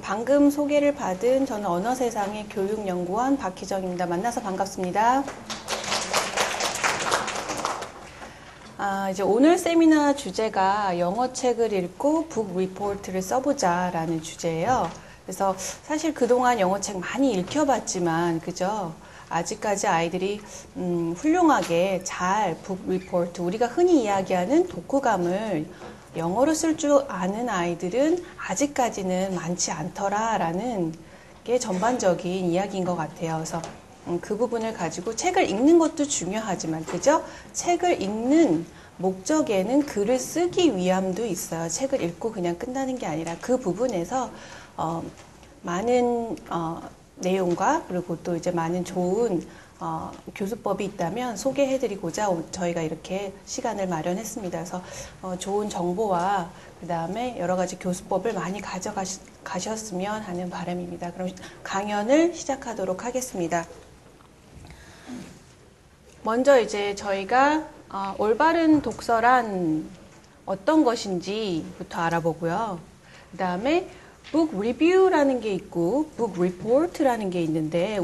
방금 소개를 받은 저는 언어세상의 교육연구원 박희정입니다. 만나서 반갑습니다. 이제 오늘 세미나 주제가 영어책을 읽고 북 리포트를 써보자 라는 주제예요. 그래서 사실 그동안 영어책 많이 읽혀봤지만, 그죠? 아직까지 아이들이 훌륭하게 잘 북 리포트, 우리가 흔히 이야기하는 독후감을 영어로 쓸 줄 아는 아이들은 아직까지는 많지 않더라라는 게 전반적인 이야기인 것 같아요. 그래서 그 부분을 가지고 책을 읽는 것도 중요하지만, 그죠? 책을 읽는 목적에는 글을 쓰기 위함도 있어요. 책을 읽고 그냥 끝나는 게 아니라 그 부분에서 많은 내용과 그리고 또 이제 많은 좋은 교수법이 있다면 소개해드리고자 저희가 이렇게 시간을 마련했습니다. 그래서 좋은 정보와 그 다음에 여러 가지 교수법을 많이 가져가셨으면 하는 바람입니다. 그럼 강연을 시작하도록 하겠습니다. 먼저 이제 저희가 올바른 독서란 어떤 것인지부터 알아보고요. 그 다음에 book review라는 게 있고 book report라는 게 있는데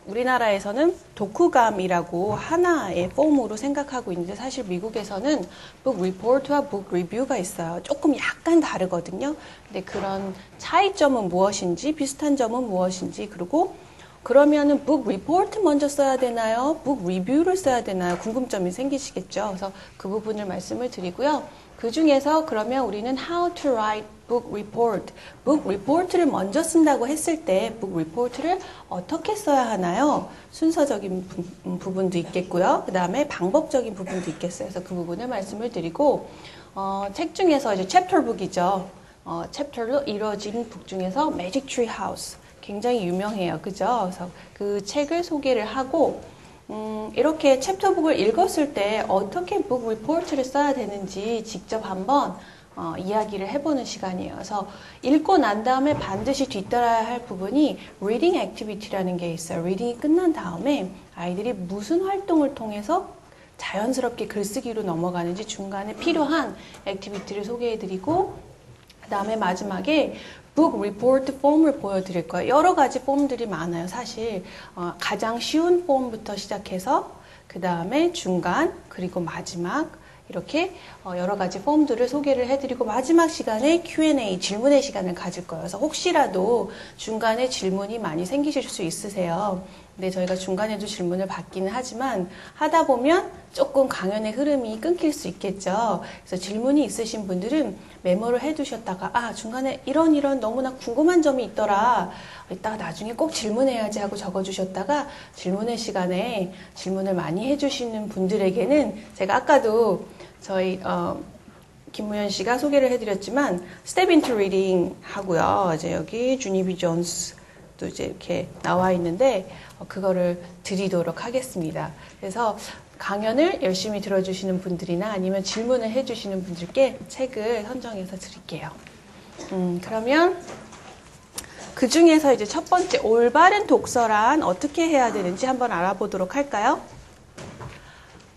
우리나라에서는 독후감이라고 하나의 폼으로 생각하고 있는데 사실 미국에서는 book report와 book review가 있어요. 조금 약간 다르거든요. 근데 그런 차이점은 무엇인지, 비슷한 점은 무엇인지, 그리고 그러면은 book report 먼저 써야 되나요? book review를 써야 되나요? 궁금점이 생기시겠죠. 그래서 그 부분을 말씀을 드리고요. 그 중에서 그러면 우리는 how to write book report, book report를 먼저 쓴다고 했을 때 book report를 어떻게 써야 하나요? 순서적인 부분도 있겠고요. 그 다음에 방법적인 부분도 있겠어요. 그래서 그 부분을 말씀을 드리고 책 중에서 이제 챕터 북이죠. 챕터로 이루어진 북 중에서 Magic Tree House 굉장히 유명해요. 그죠? 그래서 그 책을 소개를 하고 이렇게 챕터북을 읽었을 때 어떻게 북 리포트를 써야 되는지 직접 한번 이야기를 해보는 시간이에요. 그래서 읽고 난 다음에 반드시 뒤따라야 할 부분이 리딩 액티비티라는 게 있어요. 리딩이 끝난 다음에 아이들이 무슨 활동을 통해서 자연스럽게 글쓰기로 넘어가는지 중간에 필요한 액티비티를 소개해드리고 그 다음에 마지막에 book report 폼을 보여드릴 거예요. 여러 가지 폼들이 많아요. 사실 가장 쉬운 폼부터 시작해서 그 다음에 중간 그리고 마지막 이렇게 여러 가지 폼들을 소개를 해드리고 마지막 시간에 Q&A 질문의 시간을 가질 거예요. 그래서 혹시라도 중간에 질문이 많이 생기실 수 있으세요. 근데 저희가 중간에도 질문을 받기는 하지만 하다 보면 조금 강연의 흐름이 끊길 수 있겠죠. 그래서 질문이 있으신 분들은 메모를 해두셨다가 중간에 이런 너무나 궁금한 점이 있더라. 이따가 나중에 꼭 질문해야지 하고 적어주셨다가 질문의 시간에 질문을 많이 해주시는 분들에게는 제가 아까도 저희 김무현 씨가 소개를 해드렸지만 Step into Reading 하고요. 이제 여기 주니비 존스도 이제 이렇게 나와 있는데 그거를 드리도록 하겠습니다. 그래서 강연을 열심히 들어주시는 분들이나 아니면 질문을 해주시는 분들께 책을 선정해서 드릴게요. 그러면 그 중에서 이제 첫 번째 올바른 독서란 어떻게 해야 되는지 한번 알아보도록 할까요?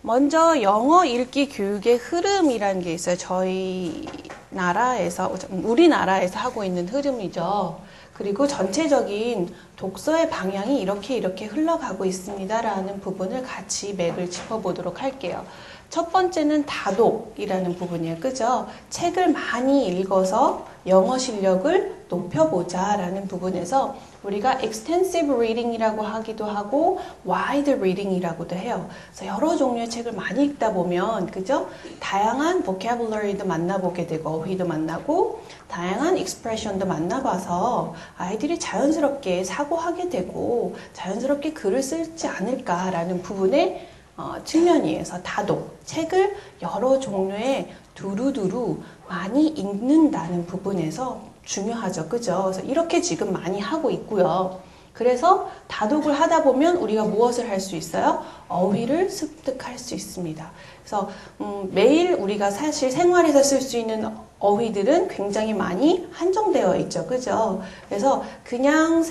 먼저 영어 읽기 교육의 흐름이라는 게 있어요. 저희 나라에서, 우리나라에서 하고 있는 흐름이죠. 그리고 전체적인 독서의 방향이 이렇게 흘러가고 있습니다라는 부분을 같이 맥을 짚어보도록 할게요. 첫 번째는 다독이라는 부분이에요. 그죠? 책을 많이 읽어서 영어 실력을 높여보자 라는 부분에서 우리가 extensive reading이라고 하기도 하고 wide reading이라고도 해요. 그래서 여러 종류의 책을 많이 읽다 보면 그죠? 다양한 vocabulary도 만나보게 되고 어휘도 만나고 다양한 expression도 만나봐서 아이들이 자연스럽게 사고하게 되고 자연스럽게 글을 쓰지 않을까라는 부분에 측면이에요. 그래서 다독, 책을 여러 종류의 두루두루 많이 읽는다는 부분에서 중요하죠. 그죠? 그래서 이렇게 지금 많이 하고 있고요. 그래서 다독을 하다 보면 우리가 무엇을 할 수 있어요? 어휘를 습득할 수 있습니다. 그래서 매일 우리가 사실 생활에서 쓸 수 있는 어휘들은 굉장히 많이 한정되어 있죠. 그죠? 그래서 그냥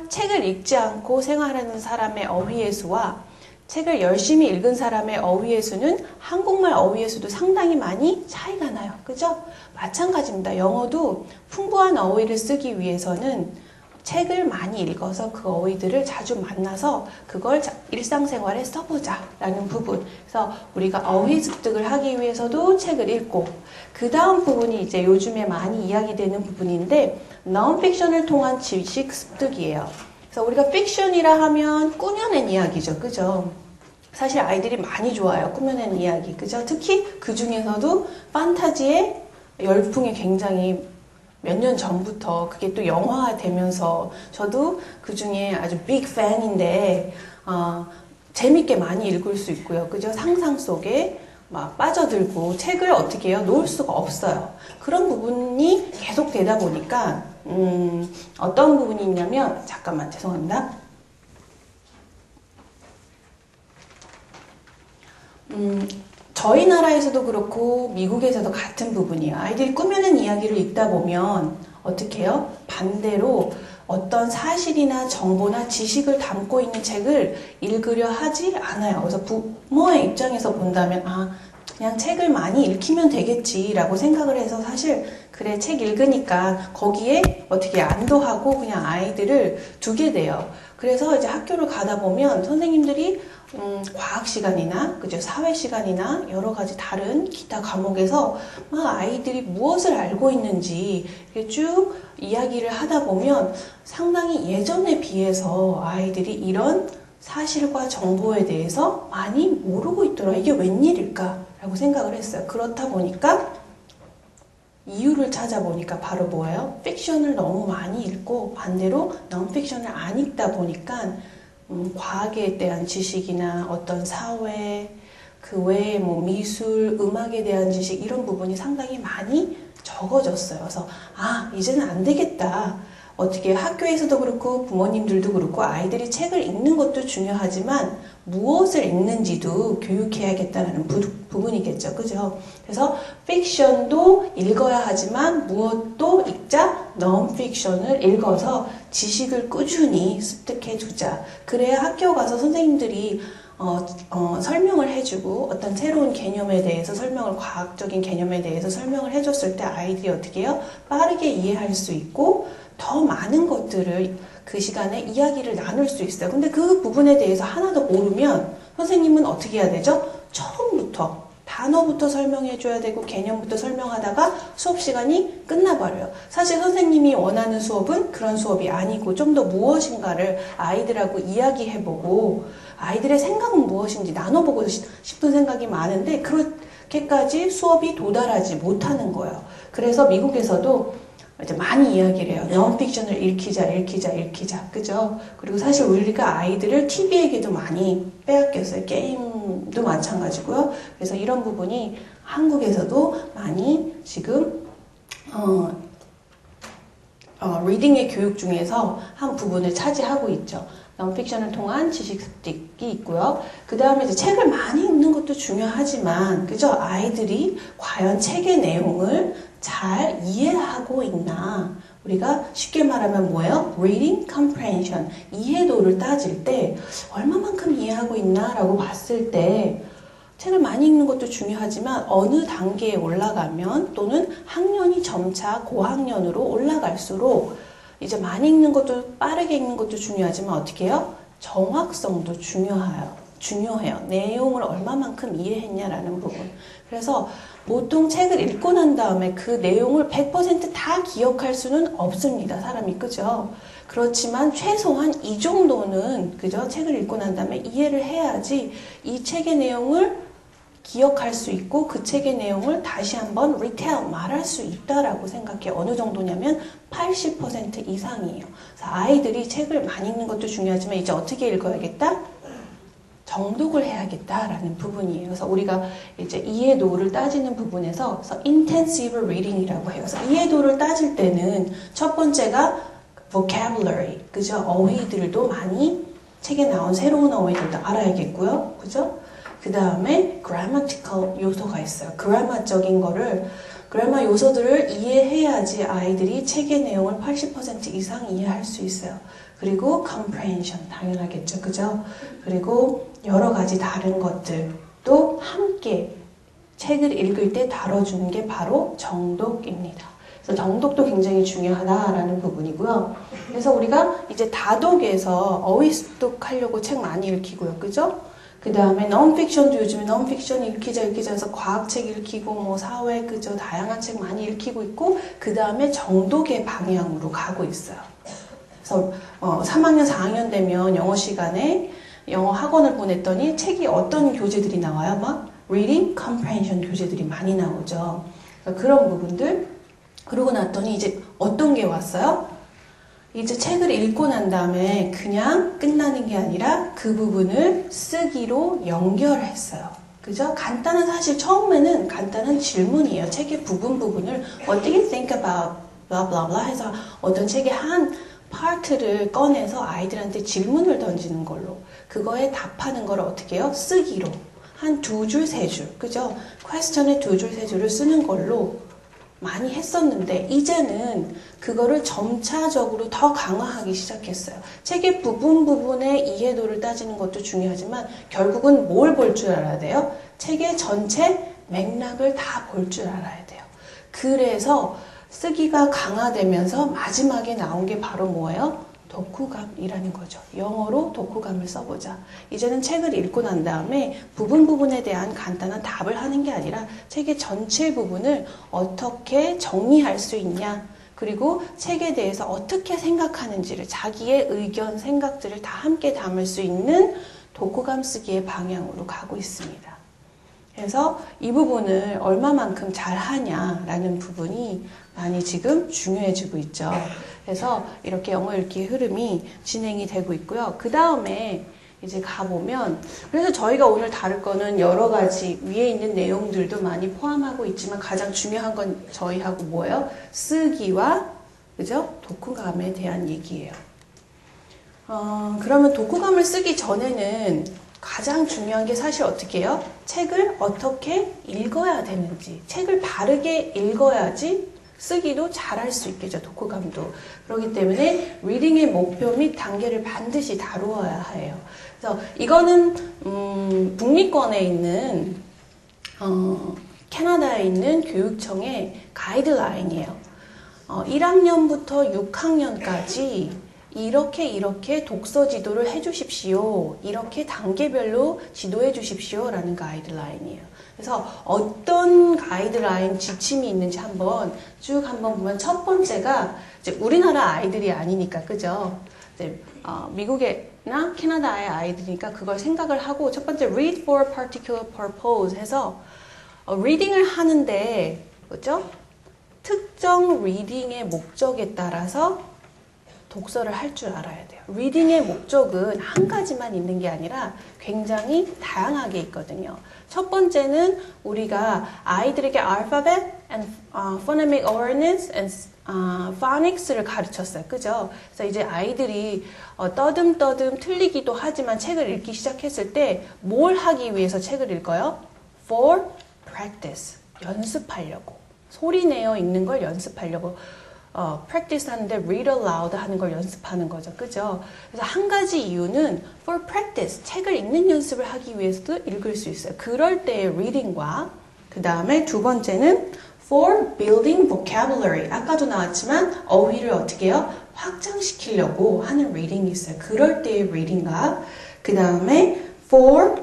책을 읽지 않고 생활하는 사람의 어휘의 수와 책을 열심히 읽은 사람의 어휘의 수는 한국말 어휘의 수도 상당히 많이 차이가 나요. 그죠? 마찬가지입니다. 영어도 풍부한 어휘를 쓰기 위해서는 책을 많이 읽어서 그 어휘들을 자주 만나서 그걸 일상생활에 써보자 라는 부분. 그래서 우리가 어휘 습득을 하기 위해서도 책을 읽고, 그 다음 부분이 이제 요즘에 많이 이야기되는 부분인데 non-fiction을 통한 지식 습득이에요. 그래서 우리가 픽션이라 하면 꾸며낸 이야기죠. 그죠? 사실 아이들이 많이 좋아해요. 꾸며낸 이야기. 그죠? 특히 그 중에서도 판타지의 열풍이 굉장히 몇 년 전부터 그게 또 영화화되면서 저도 그 중에 아주 빅 팬인데 재밌게 많이 읽을 수 있고요. 그죠? 상상 속에 막 빠져들고 책을 어떻게 해요? 놓을 수가 없어요. 그런 부분이 계속 되다 보니까 어떤 부분이 있냐면 잠깐만 죄송합니다. 저희 나라에서도 그렇고 미국에서도 같은 부분이에요. 아이들이 꾸며낸 이야기를 읽다 보면 어떻게 해요? 반대로 어떤 사실이나 정보나 지식을 담고 있는 책을 읽으려 하지 않아요. 그래서 부모의 입장에서 본다면 그냥 책을 많이 읽히면 되겠지라고 생각을 해서 사실 그래 책 읽으니까 거기에 어떻게 안도하고 그냥 아이들을 두게 돼요. 그래서 이제 학교를 가다 보면 선생님들이 과학 시간이나 그죠 사회 시간이나 여러 가지 다른 기타 과목에서 막 아이들이 무엇을 알고 있는지 쭉 이야기를 하다 보면 상당히 예전에 비해서 아이들이 이런 사실과 정보에 대해서 많이 모르고 있더라. 이게 웬일일까라고 생각을 했어요. 그렇다 보니까 이유를 찾아보니까 바로 뭐예요? 픽션을 너무 많이 읽고 반대로 non-fiction을 안 읽다 보니까 과학에 대한 지식이나 어떤 사회, 그 외에 뭐 미술, 음악에 대한 지식 이런 부분이 상당히 많이 적어졌어요. 그래서 이제는 안 되겠다. 어떻게 학교에서도 그렇고 부모님들도 그렇고 아이들이 책을 읽는 것도 중요하지만 무엇을 읽는지도 교육해야겠다는 부분이겠죠. 그죠? 그래서 픽션도 읽어야 하지만 무엇도 읽자 non-fiction을 읽어서 지식을 꾸준히 습득해 두자. 그래야 학교 가서 선생님들이 설명을 해주고 어떤 새로운 개념에 대해서 과학적인 개념에 대해서 설명을 해줬을 때 아이들이 어떻게 해요? 빠르게 이해할 수 있고 더 많은 것들을 그 시간에 이야기를 나눌 수 있어요. 근데 그 부분에 대해서 하나도 모르면 선생님은 어떻게 해야 되죠? 처음부터 단어부터 설명해줘야 되고 개념부터 설명하다가 수업 시간이 끝나버려요. 사실 선생님이 원하는 수업은 그런 수업이 아니고 좀 더 무엇인가를 아이들하고 이야기해보고 아이들의 생각은 무엇인지 나눠보고 싶은 생각이 많은데 그렇게까지 수업이 도달하지 못하는 거예요. 그래서 미국에서도 이제 많이 이야기를 해요. non-fiction을 읽히자. 그죠? 그리고 사실 우리가 아이들을 TV에게도 많이 빼앗겼어요. 게임도 마찬가지고요. 그래서 이런 부분이 한국에서도 많이 지금, 리딩의 교육 중에서 한 부분을 차지하고 있죠. non-fiction을 통한 지식 습득이 있고요. 그 다음에 이제 책을 많이 읽는 것도 중요하지만, 그죠? 아이들이 과연 책의 내용을 잘 이해하고 있나? 우리가 쉽게 말하면 뭐예요? reading comprehension. 이해도를 따질 때 얼마만큼 이해하고 있나? 라고 봤을 때 책을 많이 읽는 것도 중요하지만 어느 단계에 올라가면 또는 학년이 점차 고학년으로 올라갈수록 이제 많이 읽는 것도 빠르게 읽는 것도 중요하지만 어떻게 해요? 정확성도 중요해요. 내용을 얼마만큼 이해했냐라는 부분. 그래서 보통 책을 읽고 난 다음에 그 내용을 100%다 기억할 수는 없습니다. 사람이. 그죠? 그렇지만 최소한 이 정도는 그죠? 책을 읽고 난 다음에 이해를 해야지 이 책의 내용을 기억할 수 있고 그 책의 내용을 다시 한번 말할 수 있다라고 생각해요. 어느 정도냐면 80% 이상이에요. 그래서 아이들이 책을 많이 읽는 것도 중요하지만 이제 어떻게 읽어야겠다? 정독을 해야겠다라는 부분이에요. 그래서 우리가 이제 이해도를 따지는 부분에서 intensive reading이라고 해요. 그래서 이해도를 따질 때는 첫 번째가 vocabulary, 그죠? 어휘들도 많이 책에 나온 새로운 어휘들도 알아야겠고요. 그죠? 그 다음에 grammatical 요소가 있어요. 그라마적인 거를 그래마 요소들을 이해해야지 아이들이 책의 내용을 80% 이상 이해할 수 있어요. 그리고 comprehension, 당연하겠죠. 그죠? 그리고 여러 가지 다른 것들도 함께 책을 읽을 때 다뤄주는 게 바로 정독입니다. 그래서 정독도 굉장히 중요하다라는 부분이고요. 그래서 우리가 이제 다독에서 어휘 습득하려고 책 많이 읽히고요. 그죠? 그 다음에 non-fiction도 요즘에 non-fiction 읽히자 해서 과학책 읽히고 뭐 사회 그죠? 다양한 책 많이 읽히고 있고 그 다음에 정독의 방향으로 가고 있어요. 그래서 3학년, 4학년 되면 영어 시간에 영어 학원을 보냈더니 책이 어떤 교재들이 나와요? 막 reading, comprehension 교재들이 많이 나오죠. 그러니까 그런 부분들. 그러고 났더니 이제 어떤 게 왔어요? 이제 책을 읽고 난 다음에 그냥 끝나는 게 아니라 그 부분을 쓰기로 연결했어요. 그죠? 간단한 사실 처음에는 간단한 질문이에요. 책의 부분을 What do you think about blah blah blah 해서 어떤 책의 한 파트를 꺼내서 아이들한테 질문을 던지는 걸로 그거에 답하는 걸 어떻게 해요? 쓰기로 한 2줄, 3줄 그죠? 퀘스천에 2줄, 3줄을 쓰는 걸로 많이 했었는데 이제는 그거를 점차적으로 더 강화하기 시작했어요. 책의 부분의 이해도를 따지는 것도 중요하지만 결국은 뭘 볼 줄 알아야 돼요? 책의 전체 맥락을 다 볼 줄 알아야 돼요. 그래서 쓰기가 강화되면서 마지막에 나온 게 바로 뭐예요? 독후감이라는 거죠. 영어로 독후감을 써보자. 이제는 책을 읽고 난 다음에 부분에 대한 간단한 답을 하는 게 아니라 책의 전체 부분을 어떻게 정리할 수 있냐 그리고 책에 대해서 어떻게 생각하는지를 자기의 의견, 생각들을 다 함께 담을 수 있는 독후감 쓰기의 방향으로 가고 있습니다. 그래서 이 부분을 얼마만큼 잘 하냐라는 부분이 많이 지금 중요해지고 있죠. 그래서 이렇게 영어 읽기 흐름이 진행이 되고 있고요. 그 다음에 이제 가보면 그래서 저희가 오늘 다룰 거는 여러 가지 위에 있는 내용들도 많이 포함하고 있지만 가장 중요한 건 저희하고 뭐예요? 쓰기와 그죠? 독후감에 대한 얘기예요. 그러면 독후감을 쓰기 전에는 가장 중요한 게 사실 어떻게 해요? 책을 어떻게 읽어야 되는지 책을 바르게 읽어야지 쓰기도 잘할 수 있겠죠. 독후감도. 그렇기 때문에 리딩의 목표 및 단계를 반드시 다루어야 해요. 그래서 이거는 북미권에 있는 캐나다에 있는 교육청의 가이드라인이에요. 1학년부터 6학년까지 이렇게 독서 지도를 해주십시오. 이렇게 단계별로 지도해 주십시오. 라는 가이드라인이에요. 그래서 어떤 가이드라인 지침이 있는지 한번 보면 첫 번째가 이제 우리나라 아이들이 아니니까 그죠? 이제 미국이나 캐나다의 아이들이니까 그걸 생각을 하고 첫 번째 read for a particular purpose 해서 리딩을 하는데 그죠? 특정 리딩의 목적에 따라서 독서를 할 줄 알아야 돼요. 리딩의 목적은 한 가지만 있는 게 아니라 굉장히 다양하게 있거든요. 첫 번째는 우리가 아이들에게 alphabet and phonemic awareness and phonics를 가르쳤어요. 그죠? 그래서 이제 아이들이 떠듬떠듬 틀리기도 하지만 책을 읽기 시작했을 때 뭘 하기 위해서 책을 읽어요? For practice. 연습하려고. 소리 내어 읽는 걸 연습하려고. practice 하는데 read aloud 하는 걸 연습하는 거죠. 그죠? 그래서 한 가지 이유는 for practice, 책을 읽는 연습을 하기 위해서도 읽을 수 있어요. 그럴 때의 reading과 그 다음에 두 번째는 for building vocabulary. 아까도 나왔지만 어휘를 어떻게 해요? 확장시키려고 하는 reading이 있어요. 그럴 때의 reading과 그 다음에 for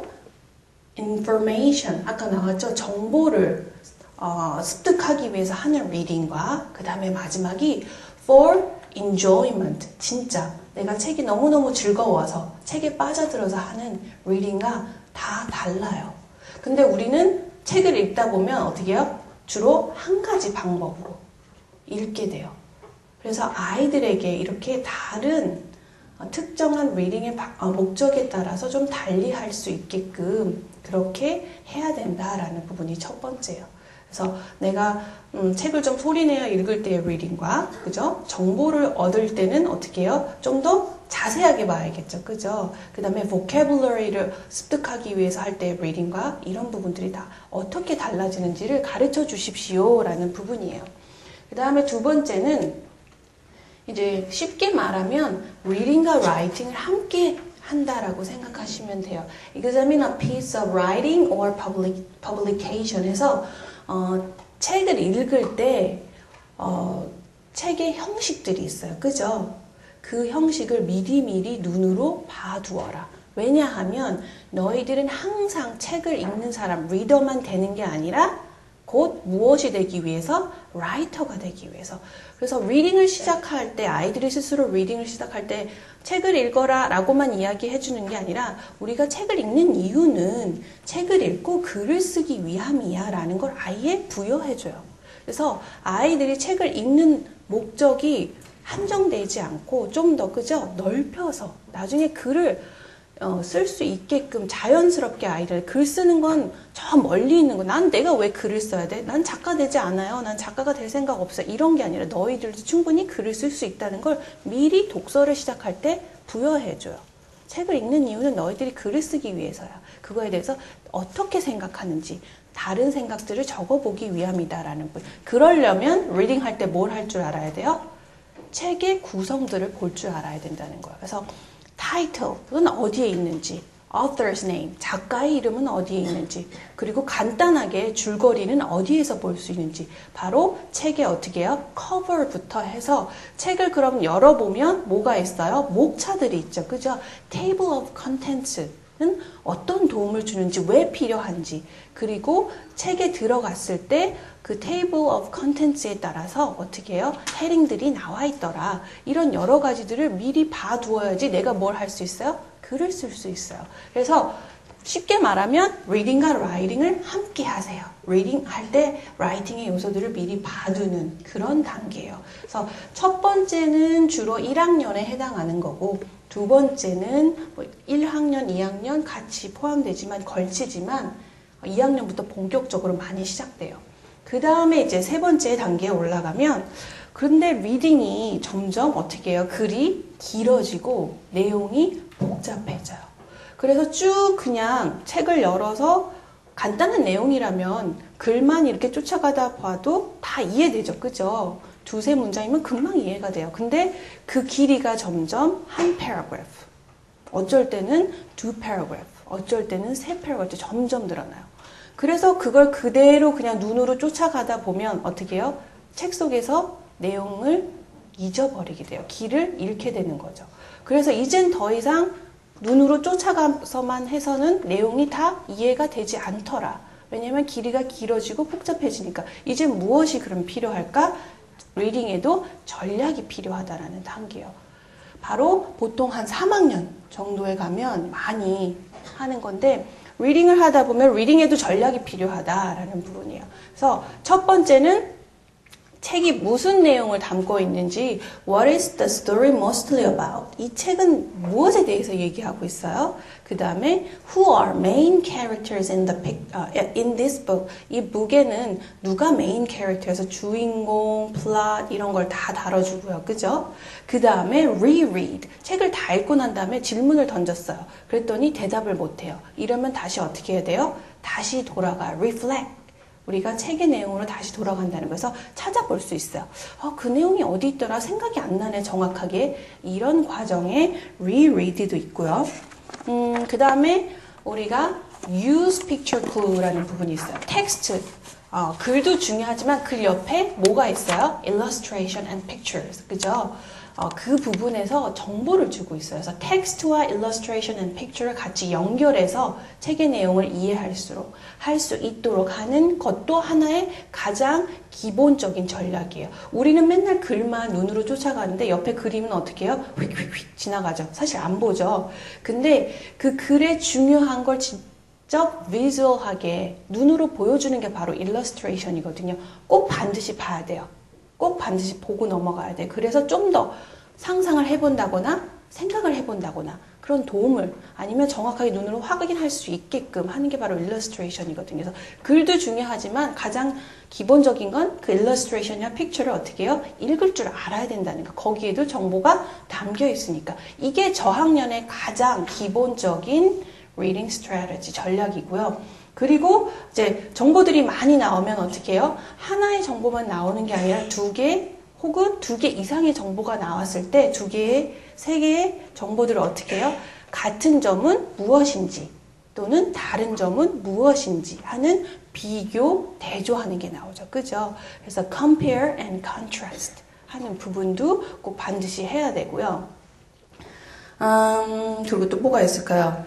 information. 아까 나왔죠? 정보를 습득하기 위해서 하는 reading과 그 다음에 마지막이 for enjoyment, 진짜 내가 책이 너무너무 즐거워서 책에 빠져들어서 하는 reading과 다 달라요. 근데 우리는 책을 읽다 보면 어떻게 해요? 주로 한 가지 방법으로 읽게 돼요. 그래서 아이들에게 이렇게 다른 특정한 reading의 목적에 따라서 좀 달리 할 수 있게끔 그렇게 해야 된다라는 부분이 첫 번째예요. 그래서 내가 책을 좀 소리내어 읽을 때의 리딩과 그죠? 정보를 얻을 때는 어떻게 해요? 좀 더 자세하게 봐야겠죠. 그죠? 그 다음에 vocabulary를 습득하기 위해서 할 때의 리딩과 이런 부분들이 다 어떻게 달라지는지를 가르쳐 주십시오 라는 부분이에요. 그 다음에 두 번째는 이제 쉽게 말하면 reading과 writing을 함께 한다라고 생각하시면 돼요. examine a piece of writing or publication 해서 책을 읽을 때 책의 형식들이 있어요. 그죠? 그 형식을 미리미리 눈으로 봐두어라. 왜냐하면 너희들은 항상 책을 읽는 사람, 리더만 되는 게 아니라 곧 무엇이 되기 위해서? 라이터가 되기 위해서. 그래서 리딩을 시작할 때, 아이들이 스스로 리딩을 시작할 때 책을 읽어라 라고만 이야기해 주는 게 아니라 우리가 책을 읽는 이유는 책을 읽고 글을 쓰기 위함이야 라는 걸 아이에 부여해 줘요. 그래서 아이들이 책을 읽는 목적이 한정되지 않고 좀 더 그죠? 넓혀서 나중에 글을 쓸 수 있게끔 자연스럽게 아이들 글 쓰는 건 저 멀리 있는 거. 난 내가 왜 글을 써야 돼? 난 작가 되지 않아요. 난 작가가 될 생각 없어요. 이런 게 아니라 너희들도 충분히 글을 쓸 수 있다는 걸 미리 독서를 시작할 때 부여해줘요. 책을 읽는 이유는 너희들이 글을 쓰기 위해서야. 그거에 대해서 어떻게 생각하는지 다른 생각들을 적어보기 위함이다라는 분. 그러려면 리딩 할 때 뭘 할 줄 알아야 돼요? 책의 구성들을 볼 줄 알아야 된다는 거예요. 그래서 title은 어디에 있는지, author's name, 작가의 이름은 어디에 있는지, 그리고 간단하게 줄거리는 어디에서 볼 수 있는지, 바로 책에 어떻게 해요? cover부터 해서 책을 그럼 열어보면 뭐가 있어요? 목차들이 있죠. 그죠? table of contents는 어떤 도움을 주는지, 왜 필요한지, 그리고 책에 들어갔을 때 그 table of contents에 따라서 어떻게 해요? 헤딩들이 나와 있더라. 이런 여러 가지들을 미리 봐두어야지 내가 뭘 할 수 있어요? 글을 쓸 수 있어요. 그래서 쉽게 말하면 reading과 writing을 함께 하세요. reading 할 때 writing의 요소들을 미리 봐두는 그런 단계예요. 그래서 첫 번째는 주로 1학년에 해당하는 거고 두 번째는 뭐 1학년, 2학년 같이 포함되지만 걸치지만 2학년부터 본격적으로 많이 시작돼요. 그 다음에 이제 세 번째 단계에 올라가면 그런데 리딩이 점점 어떻게 해요? 글이 길어지고 내용이 복잡해져요. 그래서 쭉 그냥 책을 열어서 간단한 내용이라면 글만 이렇게 쫓아가다 봐도 다 이해되죠. 그죠? 두세 문장이면 금방 이해가 돼요. 근데 그 길이가 점점 한 paragraph, 어쩔 때는 두 paragraph, 어쩔 때는 세 paragraph 점점 늘어나요. 그래서 그걸 그대로 그냥 눈으로 쫓아가다 보면 어떻게 해요? 책 속에서 내용을 잊어버리게 돼요. 길을 잃게 되는 거죠. 그래서 이젠 더 이상 눈으로 쫓아가서만 해서는 내용이 다 이해가 되지 않더라. 왜냐면 길이가 길어지고 복잡해지니까 이제 무엇이 그럼 필요할까? 리딩에도 전략이 필요하다라는 단계예요. 바로 보통 한 3학년 정도에 가면 많이 하는 건데 리딩을 하다 보면 리딩에도 전략이 필요하다라는 부분이에요. 그래서 첫 번째는 책이 무슨 내용을 담고 있는지 What is the story mostly about? 이 책은 무엇에 대해서 얘기하고 있어요? 그 다음에 Who are main characters in this book? 이 북에는 누가 메인 캐릭터여서 주인공, 플롯 이런 걸 다 다뤄주고요. 그죠? 그 다음에 reread. 책을 다 읽고 난 다음에 질문을 던졌어요. 그랬더니 대답을 못해요. 이러면 다시 어떻게 해야 돼요? 다시 돌아가 reflect. 우리가 책의 내용으로 다시 돌아간다는 거에서 찾아볼 수 있어요. 그 내용이 어디 있더라? 생각이 안 나네, 정확하게. 이런 과정에 reread도 있고요. 그 다음에 우리가 use picture clue라는 부분이 있어요. 텍스트. 글도 중요하지만 글 옆에 뭐가 있어요? illustration and pictures. 그죠? 그 부분에서 정보를 주고 있어요. 그래서 텍스트와 illustration and picture를 같이 연결해서 책의 내용을 이해할 수 있도록 하는 것도 하나의 가장 기본적인 전략이에요. 우리는 맨날 글만 눈으로 쫓아가는데 옆에 그림은 어떻게 해요? 휙휙휙 지나가죠. 사실 안 보죠. 근데 그 글의 중요한 걸 직접 비주얼하게 눈으로 보여주는 게 바로 illustration이거든요. 꼭 반드시 봐야 돼요. 꼭 반드시 보고 넘어가야 돼. 그래서 좀 더 상상을 해본다거나 생각을 해본다거나 그런 도움을 아니면 정확하게 눈으로 확인할 수 있게끔 하는 게 바로 일러스트레이션이거든요. 그래서 글도 중요하지만 가장 기본적인 건 그 일러스트레이션이나 픽처를 어떻게 해요? 읽을 줄 알아야 된다는 거. 거기에도 정보가 담겨 있으니까. 이게 저학년의 가장 기본적인 reading strategy 전략이고요. 그리고 이제 정보들이 많이 나오면 어떻게 해요? 하나의 정보만 나오는 게 아니라 두 개 혹은 두 개 이상의 정보가 나왔을 때 두 개의, 세 개의 정보들을 어떻게 해요? 같은 점은 무엇인지 또는 다른 점은 무엇인지 하는 비교, 대조하는 게 나오죠. 그죠? 그래서 compare and contrast 하는 부분도 꼭 반드시 해야 되고요. 그리고 또 뭐가 있을까요?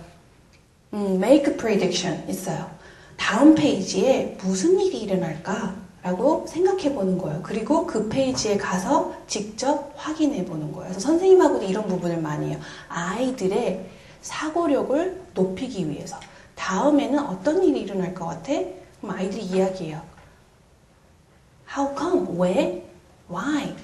make a prediction 있어요. 다음 페이지에 무슨 일이 일어날까? 라고 생각해 보는 거예요. 그리고 그 페이지에 가서 직접 확인해 보는 거예요. 그래서 선생님하고도 이런 부분을 많이 해요. 아이들의 사고력을 높이기 위해서. 다음에는 어떤 일이 일어날 것 같아? 그럼 아이들이 이야기해요. How come? 왜? Why?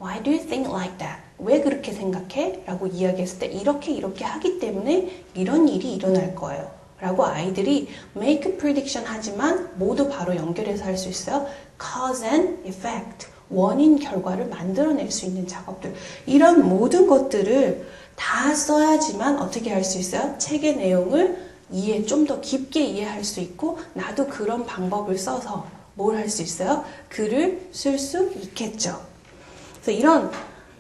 Why do you think like that? 왜 그렇게 생각해? 라고 이야기했을 때 이렇게 하기 때문에 이런 일이 일어날 거예요. 라고 아이들이 make a prediction 하지만 모두 바로 연결해서 할 수 있어요. cause and effect. 원인 결과를 만들어낼 수 있는 작업들. 이런 모든 것들을 다 써야지만 어떻게 할 수 있어요? 책의 내용을 좀 더 깊게 이해할 수 있고 나도 그런 방법을 써서 뭘 할 수 있어요? 글을 쓸 수 있겠죠. 그래서 이런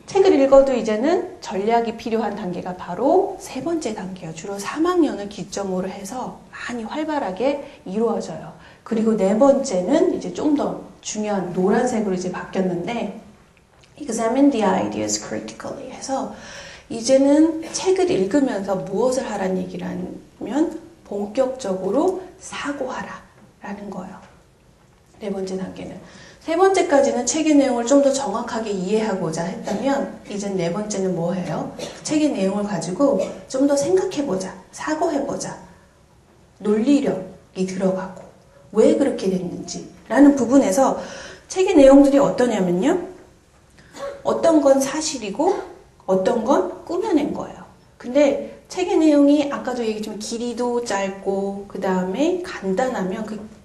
책을 읽어도 이제는 전략이 필요한 단계가 바로 세 번째 단계예요. 주로 3학년을 기점으로 해서 많이 활발하게 이루어져요. 그리고 네 번째는 이제 좀 더 중요한 노란색으로 이제 바뀌었는데 examine the ideas critically 해서 이제는 책을 읽으면서 무엇을 하라는 얘기를 하면 본격적으로 사고하라 라는 거예요. 네 번째 단계는. 세 번째까지는 책의 내용을 좀 더 정확하게 이해하고자 했다면 이제 네 번째는 뭐 해요? 책의 내용을 가지고 좀 더 생각해보자. 사고해보자. 논리력이 들어가고 왜 그렇게 됐는지 라는 부분에서 책의 내용들이 어떠냐면요. 어떤 건 사실이고 어떤 건 꾸며낸 거예요. 근데 책의 내용이 아까도 얘기했지만 길이도 짧고 그 다음에 간단하면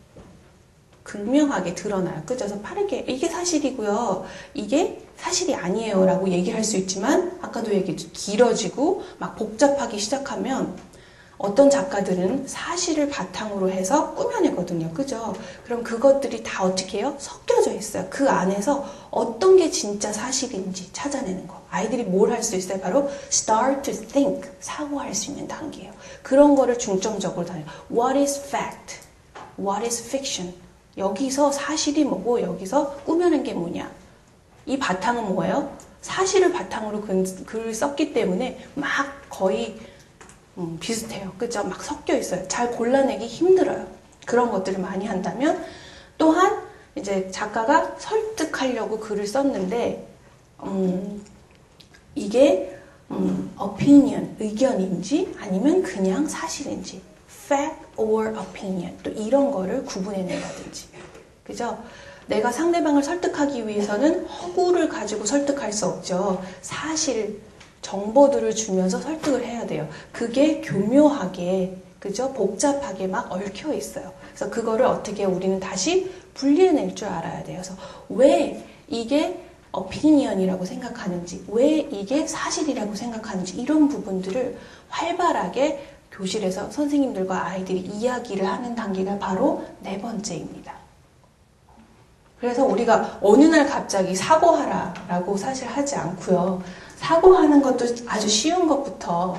극명하게 드러나요. 그죠? 그래서 빠르게 이게 사실이고요. 이게 사실이 아니에요. 라고 얘기할 수 있지만 아까도 얘기했죠. 길어지고 막 복잡하기 시작하면 어떤 작가들은 사실을 바탕으로 해서 꾸며내거든요. 그죠? 그럼 그것들이 다 어떻게 해요? 섞여져 있어요. 그 안에서 어떤 게 진짜 사실인지 찾아내는 거. 아이들이 뭘 할 수 있어요? 바로 start to think. 사고할 수 있는 단계예요. 그런 거를 중점적으로 다녀요. What is fact? What is fiction? 여기서 사실이 뭐고 여기서 꾸며낸 게 뭐냐. 이 바탕은 뭐예요? 사실을 바탕으로 글을 썼기 때문에 막 거의 비슷해요. 그죠? 막 섞여 있어요. 잘 골라내기 힘들어요. 그런 것들을 많이 한다면 또한 이제 작가가 설득하려고 글을 썼는데 이게 opinion, 의견인지 아니면 그냥 사실인지 fact or opinion 또 이런 거를 구분해낸다든지 그죠? 내가 상대방을 설득하기 위해서는 허구를 가지고 설득할 수 없죠. 사실 정보들을 주면서 설득을 해야 돼요. 그게 교묘하게 그죠? 복잡하게 막 얽혀 있어요. 그래서 그거를 어떻게 우리는 다시 분리해낼 줄 알아야 돼요. 그래서 왜 이게 opinion이라고 생각하는지 왜 이게 사실이라고 생각하는지 이런 부분들을 활발하게 교실에서 선생님들과 아이들이 이야기를 하는 단계가 바로 네 번째입니다. 그래서 우리가 어느 날 갑자기 사고하라 라고 사실 하지 않고요. 사고하는 것도 아주 쉬운 것부터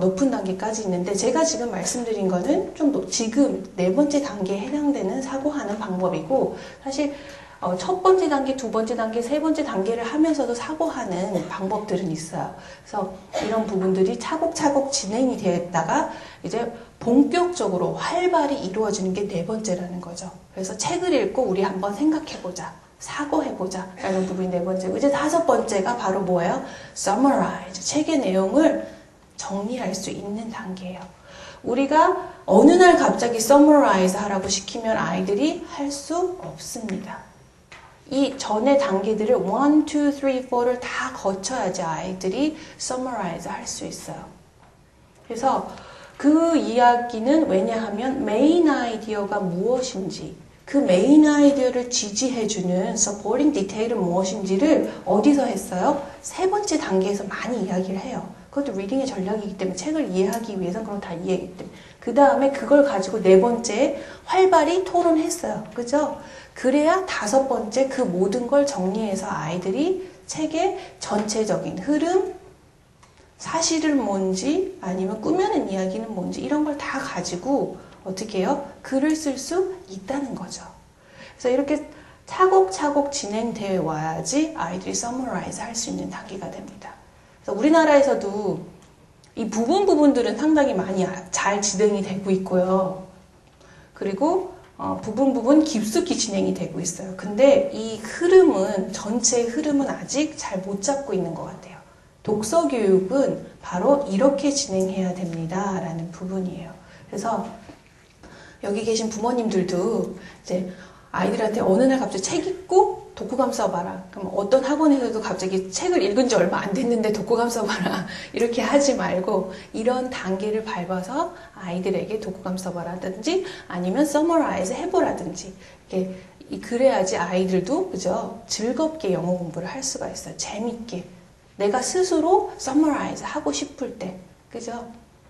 높은 단계까지 있는데 제가 지금 말씀드린 거는 좀 지금 네 번째 단계에 해당되는 사고하는 방법이고 사실 첫 번째 단계, 두 번째 단계, 세 번째 단계를 하면서도 사고하는 방법들은 있어요. 그래서 이런 부분들이 차곡차곡 진행이 되었다가 이제 본격적으로 활발히 이루어지는 게 네 번째라는 거죠. 그래서 책을 읽고 우리 한번 생각해보자. 사고해보자. 라는 부분이 네 번째고 이제 다섯 번째가 바로 뭐예요? summarize. 책의 내용을 정리할 수 있는 단계예요. 우리가 어느 날 갑자기 summarize 하라고 시키면 아이들이 할 수 없습니다. 이 전의 단계들을 1, 2, 3, 4를 다 거쳐야지 아이들이 summarize 할 수 있어요. 그래서 그 이야기는 왜냐하면 메인 아이디어가 무엇인지, 그 메인 아이디어를 지지해주는 supporting detail은 무엇인지를 어디서 했어요? 세 번째 단계에서 많이 이야기를 해요. 그것도 리딩의 전략이기 때문에 책을 이해하기 위해서는 그런 다 이해하기 때문에. 그 다음에 그걸 가지고 네 번째 활발히 토론했어요. 그죠? 그래야 다섯 번째 그 모든 걸 정리해서 아이들이 책의 전체적인 흐름, 사실은 뭔지 아니면 꾸며낸 이야기는 뭔지 이런 걸 다 가지고 어떻게 해요? 글을 쓸 수 있다는 거죠. 그래서 이렇게 차곡차곡 진행되어 와야지 아이들이 서머라이즈 할 수 있는 단계가 됩니다. 그래서 우리나라에서도 이 부분들은 상당히 많이 잘 진행이 되고 있고요. 그리고 부분 깊숙이 진행이 되고 있어요. 근데 이 흐름은, 전체의 흐름은 아직 잘 못 잡고 있는 것 같아요. 독서 교육은 바로 이렇게 진행해야 됩니다. 라는 부분이에요. 그래서 여기 계신 부모님들도 이제 아이들한테 어느 날 갑자기 책 읽고 독후감 써봐라. 그럼 어떤 학원에서도 갑자기 책을 읽은 지 얼마 안 됐는데 독후감 써봐라. 이렇게 하지 말고 이런 단계를 밟아서 아이들에게 독후감 써봐라든지 아니면 서머라이즈 해보라든지 이렇게 그래야지 아이들도 그죠? 즐겁게 영어 공부를 할 수가 있어요. 재밌게. 내가 스스로 서머라이즈 하고 싶을 때. 그죠?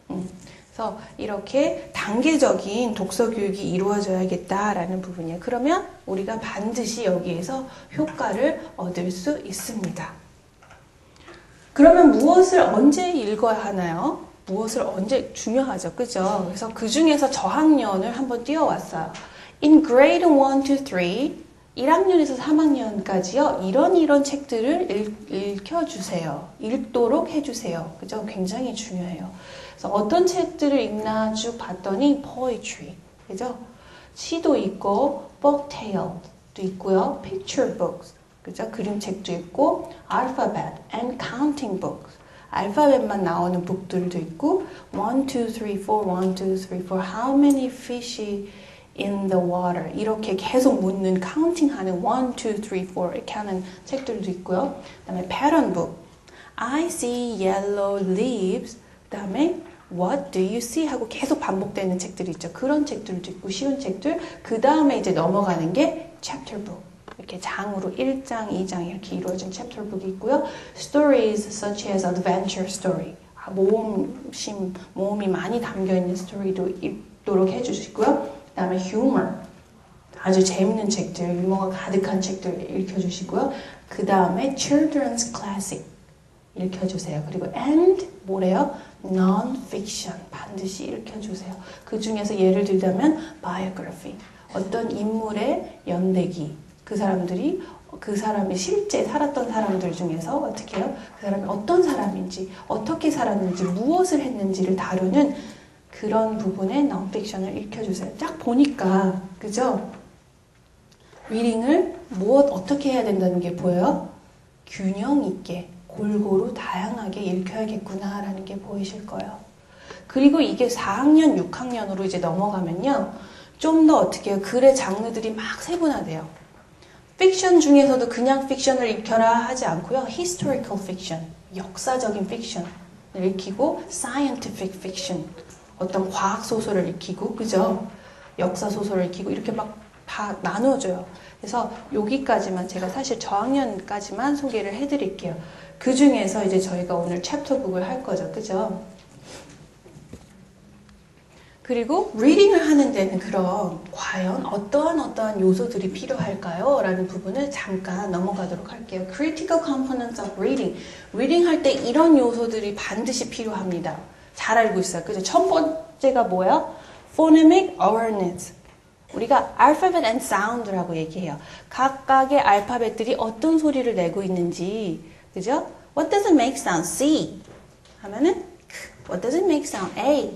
그래서 이렇게 단계적인 독서 교육이 이루어져야겠다라는 부분이에요. 그러면 우리가 반드시 여기에서 효과를 얻을 수 있습니다. 그러면 무엇을 언제 읽어야 하나요? 무엇을 언제 중요하죠. 그죠? 그래서 그 중에서 저학년을 한번 띄워왔어요. In grade 1 to 3 1학년에서 3학년까지요. 이런 책들을 읽혀주세요. 읽도록 해주세요. 그죠? 굉장히 중요해요. 그래서 어떤 책들을 읽나 쭉 봤더니 poetry, 그죠? 시도 있고 folk tale도 있고요. picture books, 그죠? 그림책도 있고 alphabet and counting books. 알파벳만 나오는 북들도 있고 1, 2, 3, 4, 1, 2, 3, 4 How many fishy in the water 이렇게 계속 묻는 카운팅하는 1, 2, 3, 4 이렇게 하는 책들도 있고요. 그 다음에 pattern book I see yellow leaves 그 다음에 What do you see? 하고 계속 반복되는 책들이 있죠. 그런 책들도 있고 쉬운 책들 그 다음에 이제 넘어가는 게 chapter book 이렇게 장으로 1장, 2장 이렇게 이루어진 chapter book이 있고요. Stories such as adventure story 모험이 많이 담겨있는 스토리도 읽도록 해주시고요. 그 다음에 humor, 아주 재밌는 책들, 유머가 가득한 책들 읽혀주시고요. 그 다음에 children's classic 읽혀주세요. 그리고 and 뭐래요? non-fiction 반드시 읽혀주세요. 그 중에서 예를 들자면 biography, 어떤 인물의 연대기, 그 사람이 실제 살았던 사람들 중에서 어떻게 해요? 그 사람이 어떤 사람인지, 어떻게 살았는지, 무엇을 했는지를 다루는 그런 부분의 non-fiction을 읽혀주세요. 딱 보니까, 그죠? 리딩을 어떻게 해야 된다는 게 보여요? 균형 있게, 골고루 다양하게 읽혀야겠구나라는 게 보이실 거예요. 그리고 이게 4학년, 6학년으로 이제 넘어가면요. 좀 더 어떻게 해요? 글의 장르들이 막 세분화돼요. 픽션 중에서도 그냥 픽션을 읽혀라 하지 않고요. historical fiction, 역사적인 픽션을 읽히고 scientific fiction, 어떤 과학 소설을 읽히고, 그죠? 역사 소설을 읽히고 이렇게 막 다 나눠줘요. 그래서 여기까지만 제가 사실 저학년까지만 소개를 해드릴게요. 그 중에서 이제 저희가 오늘 챕터북을 할 거죠, 그죠? 그리고 리딩을 하는 데는 그럼 과연 어떠한 요소들이 필요할까요? 라는 부분을 잠깐 넘어가도록 할게요. Critical components of reading. 리딩 할 때 이런 요소들이 반드시 필요합니다. 잘 알고 있어요. 그죠? 첫 번째가 뭐예요? Phonemic awareness. 우리가 alphabet and sound라고 얘기해요. 각각의 알파벳들이 어떤 소리를 내고 있는지, 그죠? What does it make sound? C. 하면은 What does it make sound? A.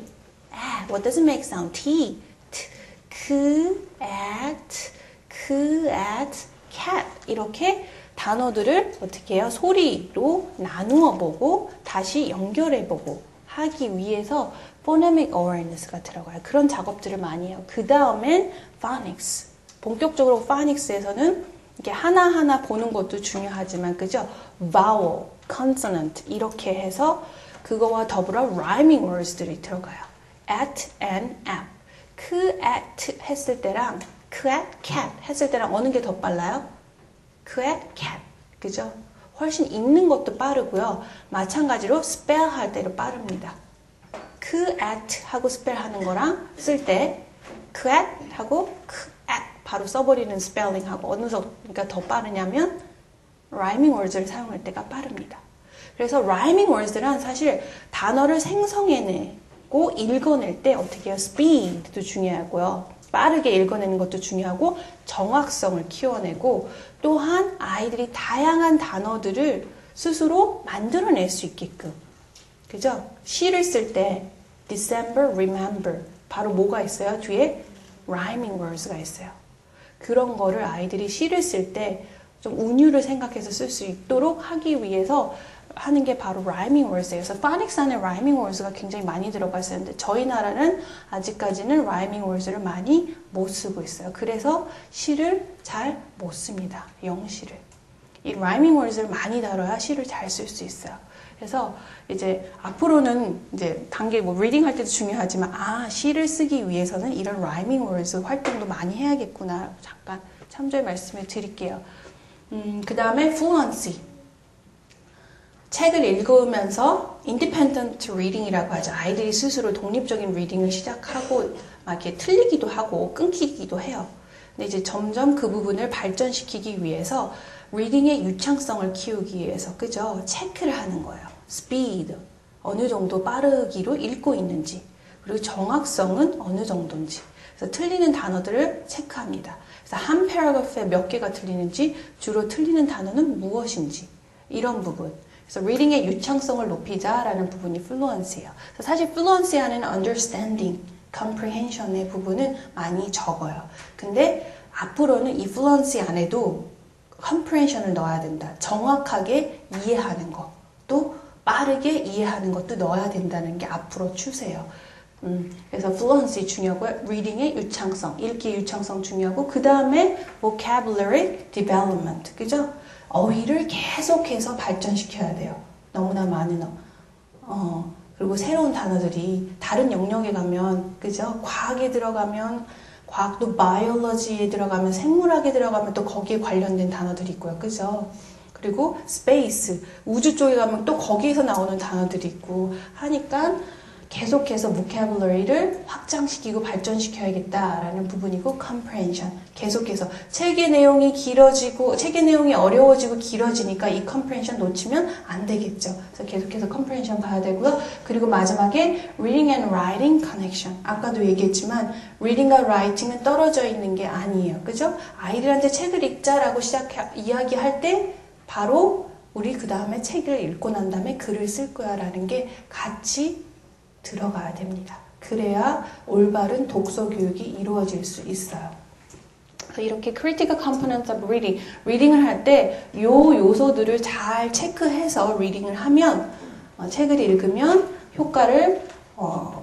What does it make sound? T. at, cat. 이렇게 단어들을 어떻게 해요? 소리로 나누어 보고 다시 연결해 보고 하기 위해서 phonemic awareness가 들어가요. 그런 작업들을 많이 해요. 그 다음엔 phonics. 본격적으로 phonics에서는 이렇게 하나하나 보는 것도 중요하지만, 그죠? vowel, consonant 이렇게 해서 그거와 더불어 rhyming words들이 들어가요. at and app. 그 at 했을 때랑 그 at cat 했을 때랑 어느 게 더 빨라요? 그 at cat. 그죠? 훨씬 읽는 것도 빠르고요. 마찬가지로 spell 할 때도 빠릅니다. 그 at 하고 spell 하는 거랑 쓸 때 그 at 하고 그 at 바로 써버리는 스펠링하고 어느 정도가 더 빠르냐면 rhyming words를 사용할 때가 빠릅니다. 그래서 rhyming words들은 사실 단어를 생성해내고 읽어낼 때 어떻게 해요? speed도 중요하고요. 빠르게 읽어내는 것도 중요하고 정확성을 키워내고 또한 아이들이 다양한 단어들을 스스로 만들어낼 수 있게끔 그죠? 시를 쓸 때 December, remember 바로 뭐가 있어요? 뒤에 rhyming words가 있어요. 그런 거를 아이들이 시를 쓸 때 좀 운율을 생각해서 쓸 수 있도록 하기 위해서 하는 게 바로 rhyming words예요. 그래서 phonics 안에 rhyming words가 굉장히 많이 들어가 있었는데 저희 나라는 아직까지는 rhyming words를 많이 못 쓰고 있어요. 그래서 시를 잘 못 씁니다. 영시를. 이 rhyming words를 많이 다뤄야 시를 잘 쓸 수 있어요. 그래서 이제 앞으로는 이제 단계 뭐 리딩 할 때도 중요하지만 시를 쓰기 위해서는 이런 rhyming words 활동도 많이 해야겠구나. 잠깐 참조의 말씀을 드릴게요. 그 다음에 fluency. 책을 읽으면서 independent reading이라고 하죠. 아이들이 스스로 독립적인 리딩을 시작하고 막 이렇게 틀리기도 하고 끊기기도 해요. 근데 이제 점점 그 부분을 발전시키기 위해서 리딩의 유창성을 키우기 위해서 그죠? 체크를 하는 거예요. speed 어느 정도 빠르기로 읽고 있는지 그리고 정확성은 어느 정도인지 그래서 틀리는 단어들을 체크합니다. 그래서 한 패러그래프에 몇 개가 틀리는지 주로 틀리는 단어는 무엇인지 이런 부분 그래서 리딩의 유창성을 높이자라는 부분이 fluency예요. 그래서 사실 fluency 안에는 understanding, comprehension의 부분은 많이 적어요. 근데 앞으로는 이 fluency 안에도 comprehension을 넣어야 된다. 정확하게 이해하는 것, 또 빠르게 이해하는 것도 넣어야 된다는 게 앞으로 추세예요. 그래서 fluency 중요하고요. reading의 유창성, 읽기 유창성 중요하고 그 다음에 vocabulary development, 그죠? 어휘를 계속해서 발전시켜야 돼요. 너무나 많은 그리고 새로운 단어들이 다른 영역에 가면 그죠? 과학에 들어가면 과학도 바이올로지에 들어가면 생물학에 들어가면 또 거기에 관련된 단어들이 있고요. 그죠? 그리고 스페이스, 우주 쪽에 가면 또 거기에서 나오는 단어들이 있고 하니까 계속해서 vocabulary를 확장시키고 발전시켜야겠다라는 부분이고 comprehension. 계속해서 책의 내용이 길어지고 책의 내용이 어려워지고 길어지니까 이 comprehension 놓치면 안 되겠죠. 그래서 계속해서 comprehension 봐야 되고요. 그리고 마지막에 reading and writing connection. 아까도 얘기했지만 reading과 writing은 떨어져 있는 게 아니에요. 그죠? 아이들한테 책을 읽자라고 이야기할 때 바로 우리 그 다음에 책을 읽고 난 다음에 글을 쓸 거야 라는 게 같이 들어가야 됩니다. 그래야 올바른 독서 교육이 이루어질 수 있어요. 그래서 이렇게 critical components of reading, 리딩을 할 때 요 요소들을 잘 체크해서 리딩을 하면 책을 읽으면 효과를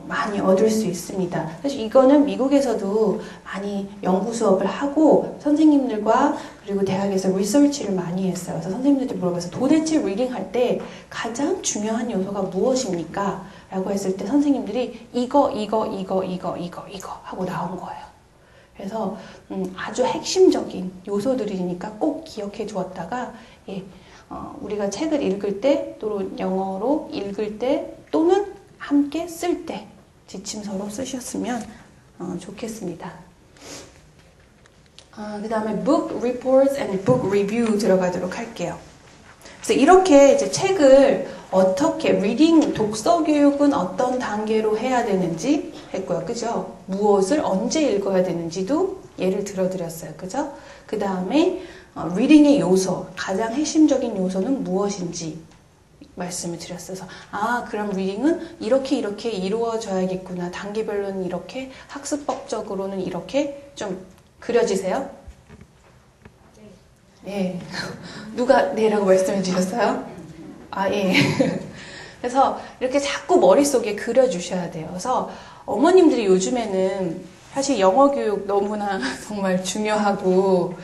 많이 얻을 수 있습니다. 사실 이거는 미국에서도 많이 연구 수업을 하고 선생님들과 그리고 대학에서 리서치를 많이 했어요. 그래서 선생님들한테 물어봐서 도대체 리딩 할 때 가장 중요한 요소가 무엇입니까? 라고 했을 때 선생님들이 이거 하고 나온 거예요. 그래서 아주 핵심적인 요소들이니까 꼭 기억해 주었다가 우리가 책을 읽을 때 또는 영어로 읽을 때 또는 함께 쓸 때 지침서로 쓰셨으면 좋겠습니다. 그 다음에 book reports and book review 들어가도록 할게요. 그래서 이렇게 이제 책을 어떻게 리딩 독서 교육은 어떤 단계로 해야 되는지 했고요. 그죠? 무엇을 언제 읽어야 되는지도 예를 들어 드렸어요. 그죠? 그 다음에 리딩의 요소, 가장 핵심적인 요소는 무엇인지 말씀을 드렸어요. 그럼 리딩은 이렇게 이루어져야겠구나. 단계별로는 이렇게, 학습법적으로는 이렇게 좀 그려지세요? 네. 누가 네라고 말씀해 주셨어요? 예. 그래서 이렇게 자꾸 머릿속에 그려주셔야 돼요. 그래서 어머님들이 요즘에는 사실 영어 교육 너무나 정말 중요하고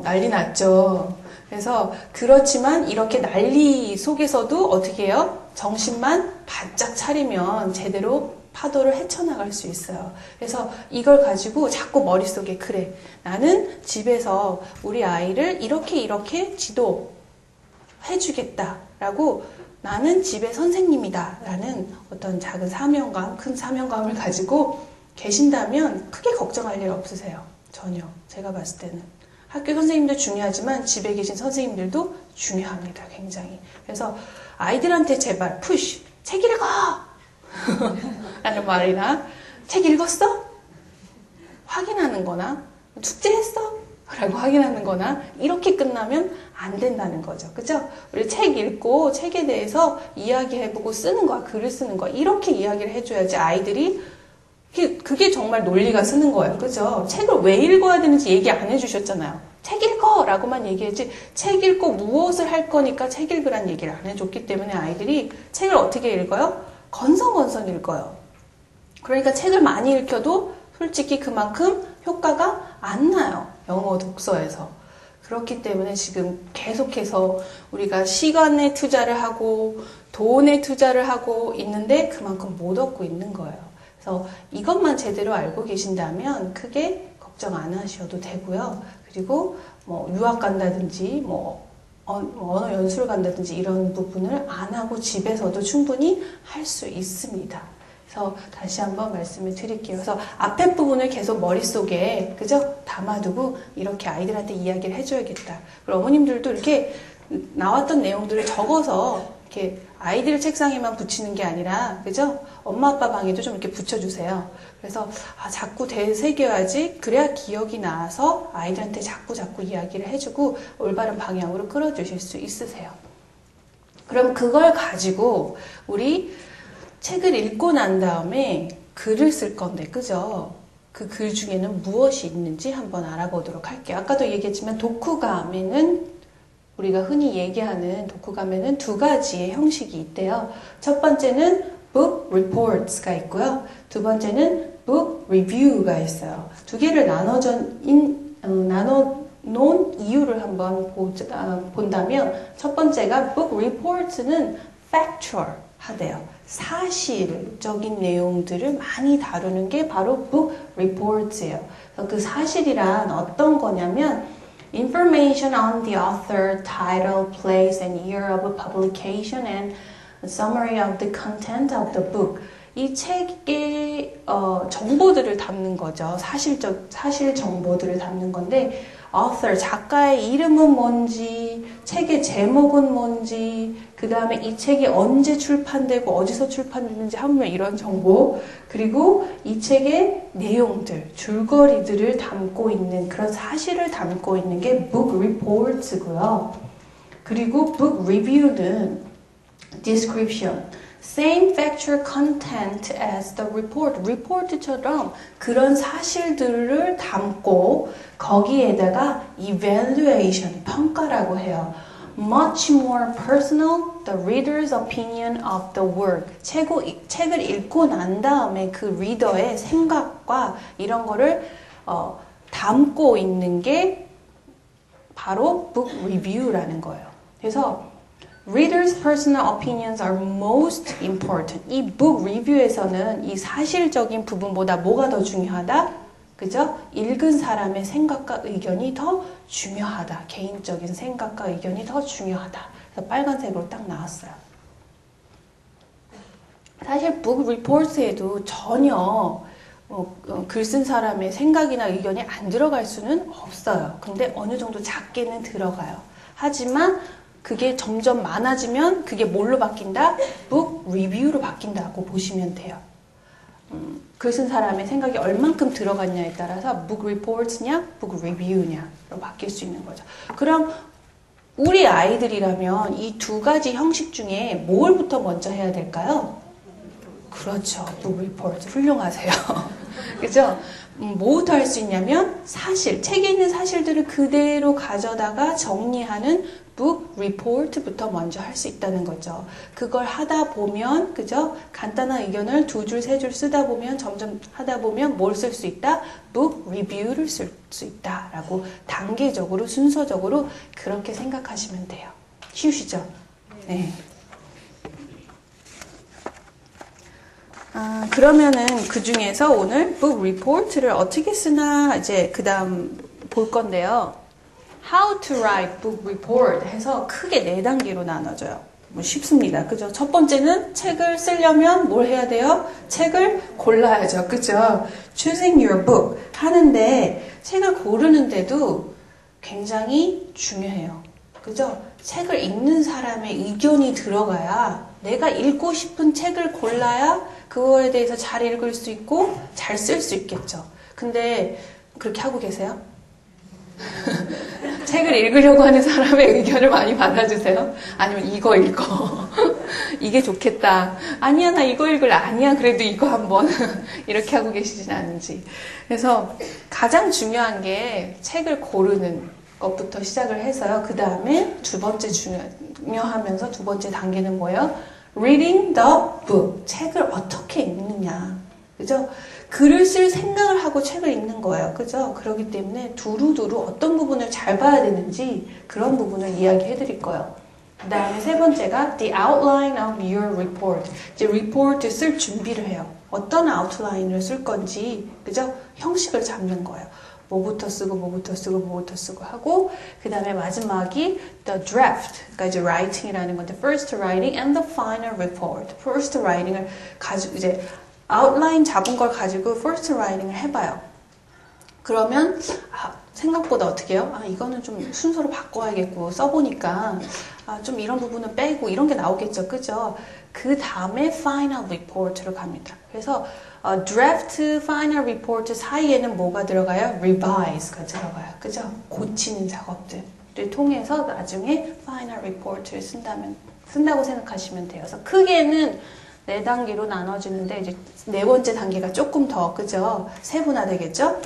난리 났죠. 그래서 그렇지만 이렇게 난리 속에서도 어떻게 해요? 정신만 바짝 차리면 제대로 파도를 헤쳐나갈 수 있어요. 그래서 이걸 가지고 자꾸 머릿속에 그래, 나는 집에서 우리 아이를 이렇게 지도해주겠다라고, 나는 집의 선생님이다 라는 어떤 작은 사명감, 큰 사명감을 가지고 계신다면 크게 걱정할 일 없으세요. 전혀. 제가 봤을 때는. 학교 선생님도 중요하지만 집에 계신 선생님들도 중요합니다. 굉장히. 그래서 아이들한테 제발 푸시, 책 읽어! 라는 말이나 책 읽었어? 확인하는 거나 숙제했어? 라고 확인하는 거나 이렇게 끝나면 안 된다는 거죠. 그죠? 우리 책 읽고 책에 대해서 이야기해보고 쓰는 거야. 글을 쓰는 거야. 이렇게 이야기를 해줘야지 아이들이 그게 정말 논리가 쓰는 거예요. 그죠? 책을 왜 읽어야 되는지 얘기 안 해주셨잖아요. 책 읽어! 라고만 얘기했지 책 읽고 무엇을 할 거니까 책 읽으란 얘기를 안 해줬기 때문에 아이들이 책을 어떻게 읽어요? 건성건성 읽어요. 그러니까 책을 많이 읽혀도 솔직히 그만큼 효과가 안 나요. 영어 독서에서. 그렇기 때문에 지금 계속해서 우리가 시간에 투자를 하고 돈에 투자를 하고 있는데 그만큼 못 얻고 있는 거예요. 그래서 이것만 제대로 알고 계신다면 크게 걱정 안 하셔도 되고요. 그리고 뭐 유학 간다든지 뭐 언어 연수를 간다든지 이런 부분을 안 하고 집에서도 충분히 할 수 있습니다. 그래서 다시 한번 말씀을 드릴게요. 그래서 앞에 부분을 계속 머릿속에 그죠? 담아두고 이렇게 아이들한테 이야기를 해줘야겠다. 그리고 어머님들도 이렇게 나왔던 내용들을 적어서 이렇게 아이들 책상에만 붙이는 게 아니라 그죠? 엄마 아빠 방에도 좀 이렇게 붙여주세요. 그래서 자꾸 되새겨야지 그래야 기억이 나서 아이들한테 자꾸 이야기를 해주고 올바른 방향으로 끌어주실 수 있으세요. 그럼 그걸 가지고 우리 책을 읽고 난 다음에 글을 쓸 건데, 그죠? 그 글 중에는 무엇이 있는지 한번 알아보도록 할게요. 아까도 얘기했지만 독후감에는 우리가 흔히 얘기하는 독후감에는 두 가지의 형식이 있대요. 첫 번째는 book reports가 있고요. 두 번째는 book review가 있어요. 두 개를 나눠놓은 이유를 한번 본다면 첫 번째가 book reports는 factual 하대요. 사실적인 내용들을 많이 다루는 게 바로 book reports예요. 그 사실이란 어떤 거냐면 information on the author, title, place, and year of publication, and summary of the content of the book. 이 책의 정보들을 담는 거죠. 사실 정보들을 담는 건데 author, 작가의 이름은 뭔지, 책의 제목은 뭔지, 그 다음에 이 책이 언제 출판되고 어디서 출판됐는지 하면 이런 정보, 그리고 이 책의 내용들, 줄거리들을 담고 있는 그런 사실을 담고 있는 게 book reports고요. 그리고 book review는 description, same factual content as the report. report처럼 그런 사실들을 담고 거기에다가 evaluation, 평가라고 해요. Much more personal, the reader's opinion of the work. 책을 읽고 난 다음에 그 리더의 생각과 이런 거를 담고 있는 게 바로 book review라는 거예요. 그래서 Readers' personal opinions are most important. 이 book review에서는 이 사실적인 부분보다 뭐가 더 중요하다? 그죠? 읽은 사람의 생각과 의견이 더 중요하다. 개인적인 생각과 의견이 더 중요하다. 그래서 빨간색으로 딱 나왔어요. 사실 book reports에도 전혀 글 쓴 사람의 생각이나 의견이 안 들어갈 수는 없어요. 근데 어느 정도 작게는 들어가요. 하지만 그게 점점 많아지면 그게 뭘로 바뀐다? book review로 바뀐다고 보시면 돼요. 글 쓴 사람의 생각이 얼만큼 들어갔냐에 따라서 book reports냐, book review냐로 바뀔 수 있는 거죠. 그럼 우리 아이들이라면 이 두 가지 형식 중에 뭘부터 먼저 해야 될까요? 그렇죠. book report. 훌륭하세요. 그죠? 뭐부터 할 수 있냐면 사실, 책에 있는 사실들을 그대로 가져다가 정리하는 book report부터 먼저 할 수 있다는 거죠. 그걸 하다 보면, 그죠? 간단한 의견을 두 줄, 세 줄 쓰다 보면, 점점 하다 보면 뭘 쓸 수 있다? book review를 쓸 수 있다. 라고 단계적으로, 순서적으로 그렇게 생각하시면 돼요. 쉬우시죠? 네. 그러면은 그 중에서 오늘 book report를 어떻게 쓰나 이제 그 다음 볼 건데요. How to write book report 해서 크게 4단계로 나눠져요. 뭐 쉽습니다. 그죠? 첫 번째는 책을 쓰려면 뭘 해야 돼요? 책을 골라야죠. 그죠? Choosing your book 하는데 책을 고르는데도 굉장히 중요해요. 그죠? 책을 읽는 사람의 의견이 들어가야 내가 읽고 싶은 책을 골라야 그거에 대해서 잘 읽을 수 있고 잘 쓸 수 있겠죠. 근데 그렇게 하고 계세요? 책을 읽으려고 하는 사람의 의견을 많이 받아주세요. 아니면 이거 읽어. 이게 좋겠다. 아니야, 나 이거 읽을래. 아니야, 그래도 이거 한번. 이렇게 하고 계시진 않은지. 그래서 가장 중요한 게 책을 고르는 것부터 시작을 해서요. 그 다음에 두 번째 중요하면서 두 번째 단계는 뭐예요? Reading the book. 책을 어떻게 읽느냐. 그죠? 글을 쓸 생각을 하고 책을 읽는 거예요. 그죠? 그렇기 때문에 두루두루 어떤 부분을 잘 봐야 되는지 그런 부분을 이야기해 드릴 거예요. 그 다음에 세 번째가 The outline of your report. 이제 report 쓸 준비를 해요. 어떤 아웃라인을 쓸 건지, 그죠? 형식을 잡는 거예요. 뭐부터 쓰고 뭐부터 쓰고 뭐부터 쓰고 하고 그 다음에 마지막이 the draft, 그러니까 이제 writing이라는 건데 first writing and the final report. first writing을 가지고 이제 아웃라인 잡은 걸 가지고 first writing을 해봐요. 그러면 생각보다 어떻게 해요? 이거는 좀 순서로 바꿔야겠고 써보니까 좀 이런 부분은 빼고 이런 게 나오겠죠. 그죠? 그 다음에 final report로 갑니다. 그래서 draft, final report 사이에는 뭐가 들어가요? revise가 들어가요. 그죠? 고치는 작업들을 통해서 나중에 final report를 쓴다고 생각하시면 돼요. 그래서 크게는 4단계로 나눠지는데 이제 4번째 단계가 조금 더, 그죠? 세분화되겠죠?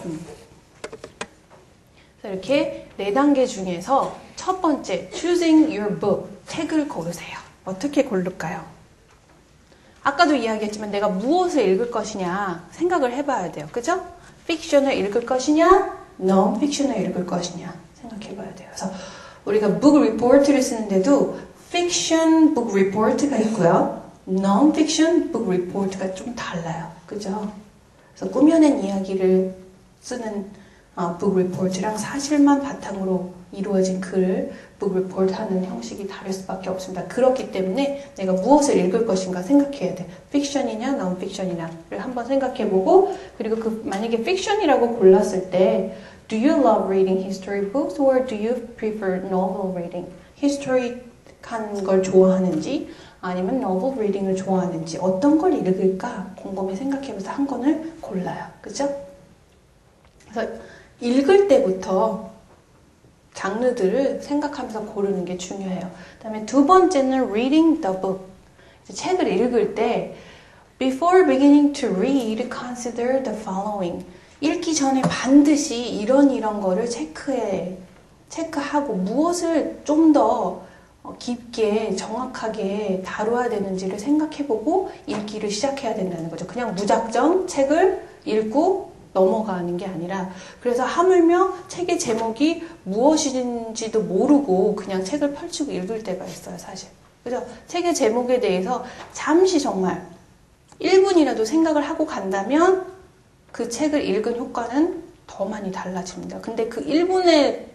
그래서 이렇게 4단계 중에서 첫 번째, choosing your book. 책을 고르세요. 어떻게 고를까요? 아까도 이야기했지만 내가 무엇을 읽을 것이냐 생각을 해봐야 돼요. 그죠? 픽션을 읽을 것이냐, non-fiction을 읽을 것이냐 생각해봐야 돼요. 그래서 우리가 book report를 쓰는데도 fiction book report가 있고요. non-fiction book report가 좀 달라요. 그죠? 그래서 꾸며낸 이야기를 쓰는 book report랑 사실만 바탕으로 이루어진 글을 book report 하는 형식이 다를 수밖에 없습니다. 그렇기 때문에 내가 무엇을 읽을 것인가 생각해야 돼. fiction이냐, non-fiction이냐를 한번 생각해보고 그리고 만약에 fiction이라고 골랐을 때 Do you love reading history books or do you prefer novel reading? historic한 걸 좋아하는지 아니면 novel reading을 좋아하는지 어떤 걸 읽을까 곰곰이 생각해보면서 한 권을 골라요. 그죠? 그래서 읽을 때부터 장르들을 생각하면서 고르는 게 중요해요. 그 다음에 두 번째는 reading the book. 책을 읽을 때 before beginning to read, consider the following. 읽기 전에 반드시 이런 거를 체크하고 무엇을 좀 더 깊게 정확하게 다루어야 되는지를 생각해보고 읽기를 시작해야 된다는 거죠. 그냥 무작정 책을 읽고 넘어가는 게 아니라 그래서 하물며 책의 제목이 무엇인지도 모르고 그냥 책을 펼치고 읽을 때가 있어요. 사실. 그죠? 책의 제목에 대해서 잠시 정말 1분이라도 생각을 하고 간다면 그 책을 읽은 효과는 더 많이 달라집니다. 근데 그 1분의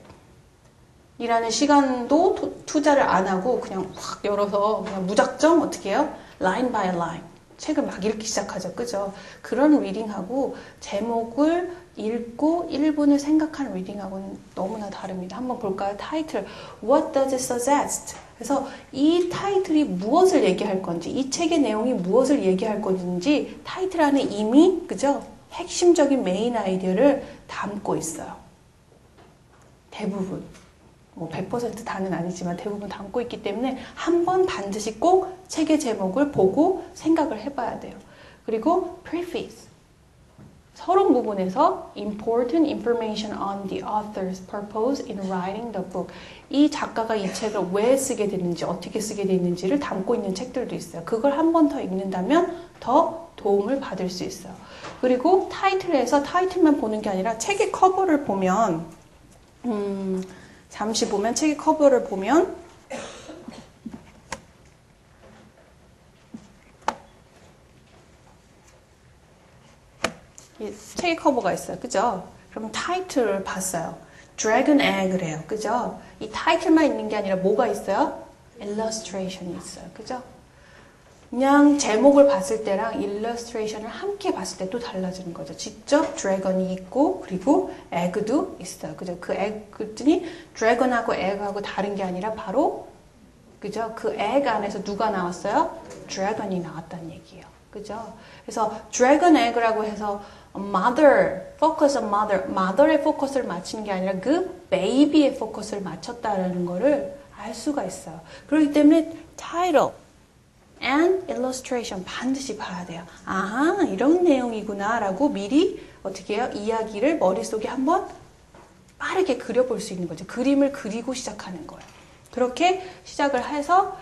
이라는 시간도 투자를 안 하고 그냥 확 열어서 그냥 무작정 어떻게 해요? line by line. 책을 막 읽기 시작하죠. 그죠? 그런 리딩하고 제목을 읽고 1분을 생각하는 리딩하고는 너무나 다릅니다. 한번 볼까요? 타이틀. What does it suggest? 그래서 이 타이틀이 무엇을 얘기할 건지, 이 책의 내용이 무엇을 얘기할 건지 타이틀 안에 이미, 그죠? 핵심적인 메인 아이디어를 담고 있어요. 대부분. 뭐 100% 다는 아니지만 대부분 담고 있기 때문에 한번 반드시 꼭 책의 제목을 보고 생각을 해봐야 돼요. 그리고 preface. 서론 부분에서 important information on the author's purpose in writing the book. 이 작가가 이 책을 왜 쓰게 됐는지, 어떻게 쓰게 됐는지를 담고 있는 책들도 있어요. 그걸 한 번 더 읽는다면 더 도움을 받을 수 있어요. 그리고 타이틀에서 타이틀만 보는 게 아니라 책의 커버를 보면, 잠시 보면 책의 커버를 보면 책의 커버가 있어요. 그죠? 그럼 타이틀을 봤어요. Dragon Egg래요. 그죠? 이 타이틀만 있는 게 아니라 뭐가 있어요? Illustration이 있어요. 그죠? 그냥 제목을 봤을 때랑 일러스트레이션을 함께 봤을 때 또 달라지는 거죠. 직접 드래곤이 있고 그리고 에그도 있어요. 그죠? 그 에그들이 드래곤하고 에그하고 다른 게 아니라 바로 그죠? 그 에그 안에서 누가 나왔어요? 드래곤이 나왔다는 얘기예요. 그죠? 그래서 드래곤 에그라고 해서 mother, focus on mother, mother의 포커스를 맞추는 게 아니라 그 베이비의 포커스를 맞췄다라는 거를 알 수가 있어요. 그렇기 때문에 title and illustration 반드시 봐야 돼요. 아하, 이런 내용이구나 라고 미리 어떻게 해요? 이야기를 머릿속에 한번 빠르게 그려볼 수 있는 거죠. 그림을 그리고 시작하는 거예요. 그렇게 시작을 해서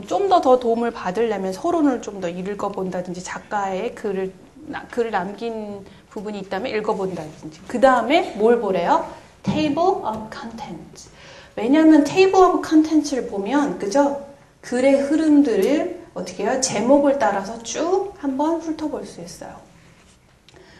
좀 더 도움을 받으려면 서론을 좀 더 읽어본다든지 작가의 글을 남긴 부분이 있다면 읽어본다든지 그 다음에 뭘 보래요? Table of Contents. 왜냐하면 Table of Contents를 보면 그죠? 글의 흐름들을 어떻게 해요? 제목을 따라서 쭉 한번 훑어볼 수 있어요.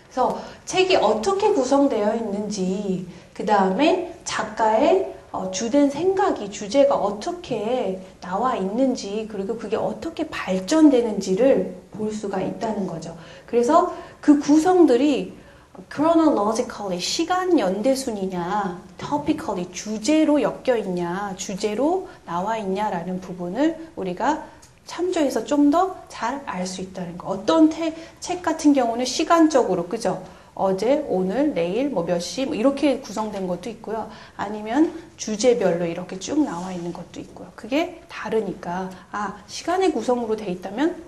그래서 책이 어떻게 구성되어 있는지 그 다음에 작가의 주된 생각이 주제가 어떻게 나와 있는지 그리고 그게 어떻게 발전되는지를 볼 수가 있다는 거죠. 그래서 그 구성들이 chronologically 시간 연대순이냐, topically 주제로 엮여 있냐, 주제로 나와 있냐라는 부분을 우리가 참조해서 좀 더 잘 알 수 있다는 거. 어떤 책 같은 경우는 시간적으로 그죠? 어제, 오늘, 내일, 뭐 몇 시, 뭐 이렇게 구성된 것도 있고요. 아니면 주제별로 이렇게 쭉 나와 있는 것도 있고요. 그게 다르니까, 시간의 구성으로 돼 있다면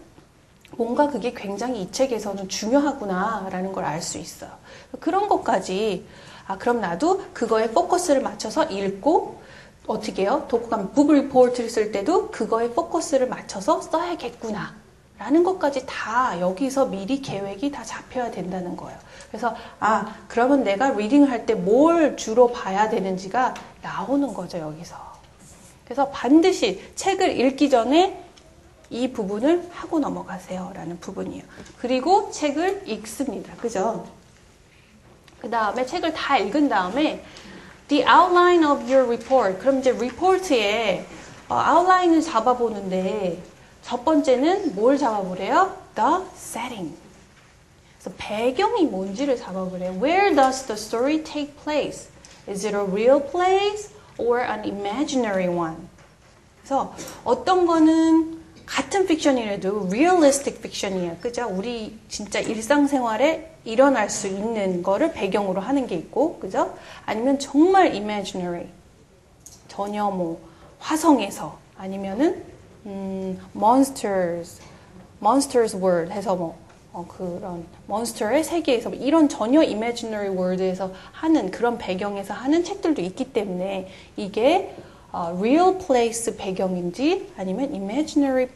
뭔가 그게 굉장히 이 책에서는 중요하구나라는 걸 알 수 있어요. 그런 것까지, 그럼 나도 그거에 포커스를 맞춰서 읽고, 어떻게 해요? 독후감, 북 리포트를 쓸 때도 그거에 포커스를 맞춰서 써야겠구나. 라는 것까지 다 여기서 미리 계획이 다 잡혀야 된다는 거예요. 그래서 그러면 내가 리딩을 할 때 뭘 주로 봐야 되는지가 나오는 거죠, 여기서. 그래서 반드시 책을 읽기 전에 이 부분을 하고 넘어가세요 라는 부분이에요. 그리고 책을 읽습니다. 그죠? 그 다음에 책을 다 읽은 다음에 The outline of your report. 그럼 이제 리포트에 아웃라인을 잡아보는데 첫 번째는 뭘 잡아보래요? The setting. 그래서 배경이 뭔지를 잡아보래요. Where does the story take place? Is it a real place or an imaginary one? 그래서 어떤 거는 같은 픽션이라도 realistic 픽션이에요. 그죠? 우리 진짜 일상생활에 일어날 수 있는 거를 배경으로 하는 게 있고, 그죠? 아니면 정말 imaginary. 전혀 뭐 화성에서 아니면은 monsters world 해서 뭐 그런 몬스터의 세계에서 이런 전혀 imaginary world에서 하는 그런 배경에서 하는 책들도 있기 때문에 이게 real place 배경인지 아니면 imaginary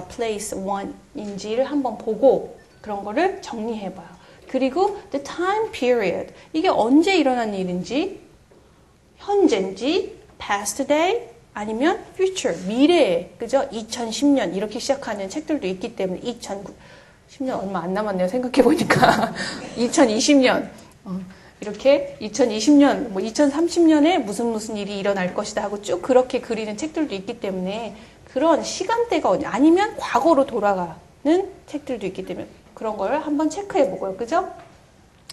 place one인지를 한번 보고 그런 거를 정리해봐요. 그리고 the time period 이게 언제 일어난 일인지 현재인지 past day 아니면 future 미래에 그죠? 2010년 이렇게 시작하는 책들도 있기 때문에 2010년 얼마 안 남았네요. 생각해보니까 2020년 이렇게 2020년, 뭐 2030년에 무슨 일이 일어날 것이다 하고 쭉 그렇게 그리는 책들도 있기 때문에 그런 시간대가 아니면 과거로 돌아가는 책들도 있기 때문에 그런 걸 한번 체크해 보고요. 그죠?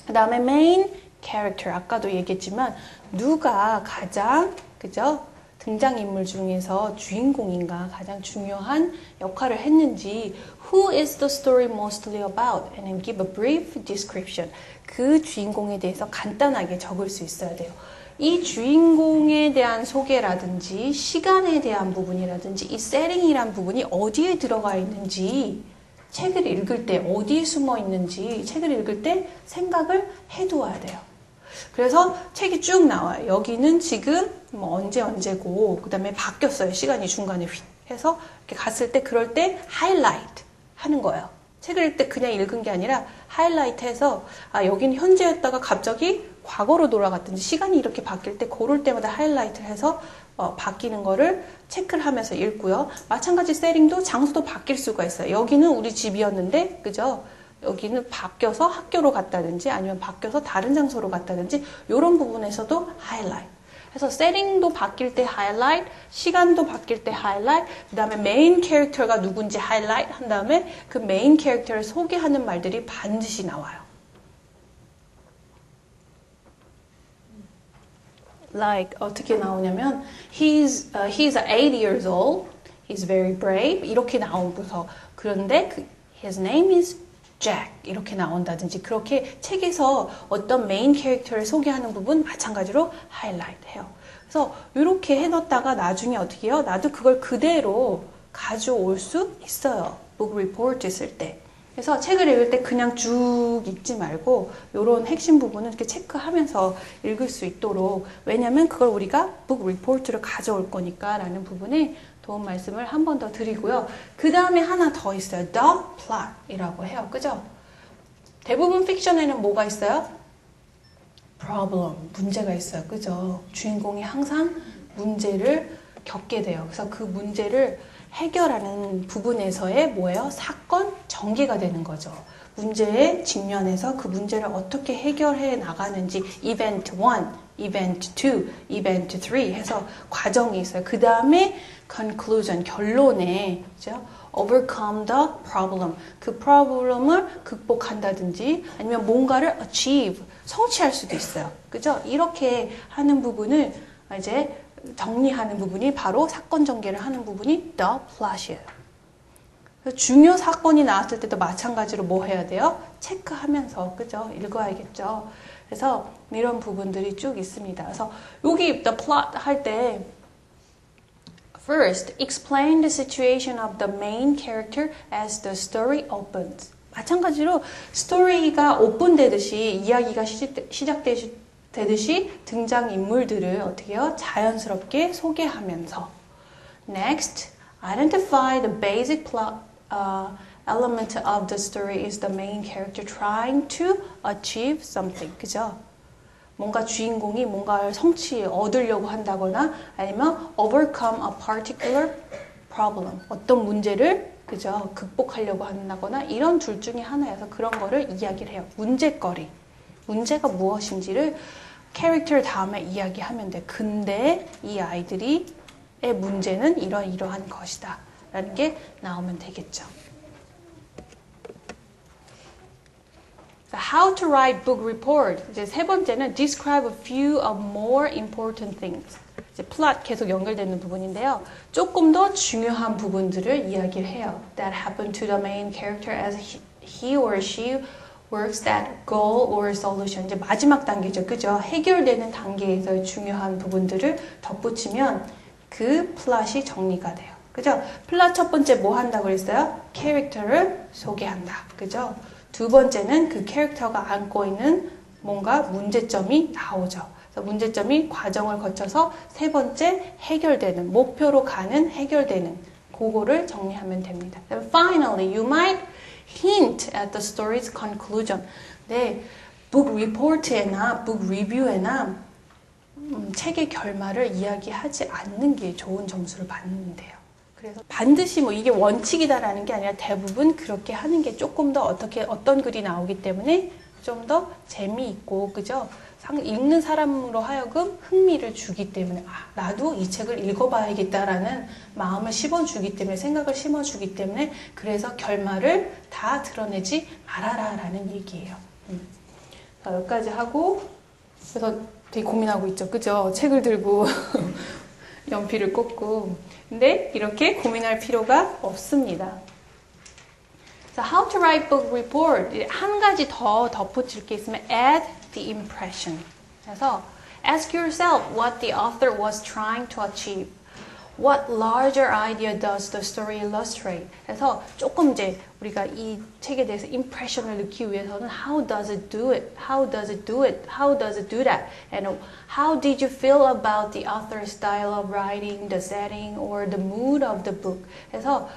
그 다음에 main character. 아까도 얘기했지만 누가 가장, 그죠? 등장인물 중에서 주인공인가 가장 중요한 역할을 했는지 Who is the story mostly about? And then give a brief description. 그 주인공에 대해서 간단하게 적을 수 있어야 돼요. 이 주인공에 대한 소개라든지 시간에 대한 부분이라든지 이 세팅이란 부분이 어디에 들어가 있는지 책을 읽을 때 어디에 숨어 있는지 책을 읽을 때 생각을 해두어야 돼요. 그래서 책이 쭉 나와요. 여기는 지금 뭐 언제고 그 다음에 바뀌었어요. 시간이 중간에 휙 해서 이렇게 갔을 때 그럴 때 하이라이트 하는 거예요. 책을 읽을 때 그냥 읽은 게 아니라 하이라이트 해서 여기는 현재였다가 갑자기 과거로 돌아갔든지 시간이 이렇게 바뀔 때 그럴 때마다 하이라이트를 해서 바뀌는 거를 체크를 하면서 읽고요. 마찬가지 세팅도 장소도 바뀔 수가 있어요. 여기는 우리 집이었는데 그죠? 여기는 바뀌어서 학교로 갔다든지 아니면 바뀌어서 다른 장소로 갔다든지 이런 부분에서도 하이라이트. 그래서 세팅도 바뀔 때 하이라이트, 시간도 바뀔 때 하이라이트, 그 다음에 메인 캐릭터가 누군지 하이라이트 한 다음에 그 메인 캐릭터를 소개하는 말들이 반드시 나와요. Like 어떻게 나오냐면 he's 8 years old, he's very brave 이렇게 나오고서 그런데 his name is Jack 이렇게 나온다든지 그렇게 책에서 어떤 메인 캐릭터를 소개하는 부분 마찬가지로 하이라이트 해요. 그래서 이렇게 해놓다가 나중에 어떻게 해요? 나도 그걸 그대로 가져올 수 있어요. book report 쓸 때. 그래서 책을 읽을 때 그냥 쭉 읽지 말고 이런 핵심 부분은 이렇게 체크하면서 읽을 수 있도록 왜냐하면 그걸 우리가 book report를 가져올 거니까 라는 부분에 도움 말씀을 한 번 더 드리고요. 그 다음에 하나 더 있어요. The plot 이라고 해요. 그죠? 대부분 픽션에는 뭐가 있어요? problem, 문제가 있어요. 그죠? 주인공이 항상 문제를 겪게 돼요. 그래서 그 문제를 해결하는 부분에서의 뭐예요? 사건 전개가 되는 거죠. 문제에 직면해서 그 문제를 어떻게 해결해 나가는지 event 1, event 2, event 3 해서 과정이 있어요. 그 다음에 conclusion, 결론에 그죠? overcome the problem, 그 problem을 극복한다든지 아니면 뭔가를 achieve, 성취할 수도 있어요. 그죠? 이렇게 하는 부분을 이제 정리하는 부분이 바로 사건 전개를 하는 부분이 the plot이에요. 중요 사건이 나왔을 때도 마찬가지로 뭐 해야 돼요? 체크하면서 그죠? 읽어야겠죠. 그래서 이런 부분들이 쭉 있습니다. 그래서 여기 the plot 할 때 First, explain the situation of the main character as the story opens. 마찬가지로 스토리가 오픈되듯이 이야기가 시작되듯이 등장인물들을 어떻게 해요? 자연스럽게 소개하면서 Next, identify the basic plot element of the story is the main character trying to achieve something. 그죠? 뭔가 주인공이 뭔가를 얻으려고 한다거나 아니면 overcome a particular problem. 어떤 문제를 그죠? 극복하려고 한다거나 이런 둘 중에 하나여서 그런 거를 이야기를 해요. 문제거리. 문제가 무엇인지를 캐릭터 다음에 이야기하면 돼. 근데 이 아이들의 문제는 이러이러한 것이다. 라는 게 나오면 되겠죠. How to write book report. 이제 세 번째는 describe a few of more important things. 이제 plot 계속 연결되는 부분인데요. 조금 더 중요한 부분들을 이야기를 해요. That happen to the main character as he or she works that goal or solution. 이제 마지막 단계죠. 그죠? 해결되는 단계에서 중요한 부분들을 덧붙이면 그 플롯이 정리가 돼요. 그죠? 플롯 첫 번째 뭐 한다고 그랬어요? 캐릭터를 소개한다. 그죠? 두 번째는 그 캐릭터가 안고 있는 뭔가 문제점이 나오죠. 그래서 문제점이 과정을 거쳐서 세 번째 해결되는, 목표로 가는 해결되는 그거를 정리하면 됩니다. And finally, you might hint at the story's conclusion. 네, book report에나 book review에나 책의 결말을 이야기하지 않는 게 좋은 점수를 받는데요. 그래서 반드시 뭐 이게 원칙이다라는 게 아니라 대부분 그렇게 하는 게 조금 더 어떤 글이 나오기 때문에 좀 더 재미있고 그죠? 읽는 사람으로 하여금 흥미를 주기 때문에 나도 이 책을 읽어봐야겠다라는 마음을 심어주기 때문에 생각을 심어주기 때문에 그래서 결말을 다 드러내지 말아라라는 얘기예요. 자, 여기까지 하고 그래서 되게 고민하고 있죠. 그죠? 책을 들고 연필을 꽂고 근데 이렇게 고민할 필요가 없습니다. So how to write book report. 한 가지 더 덧붙일 게 있으면 add the impression. 그래서 ask yourself what the author was trying to achieve. What larger idea does the story illustrate? 그래서 조금 이제 우리가 이 책에 대해서 impression을 넣기 위해서는 how does it do it? How does it do it? How does it do that? And how did you feel about the author's style of writing, the setting, or the mood of the book? 그래서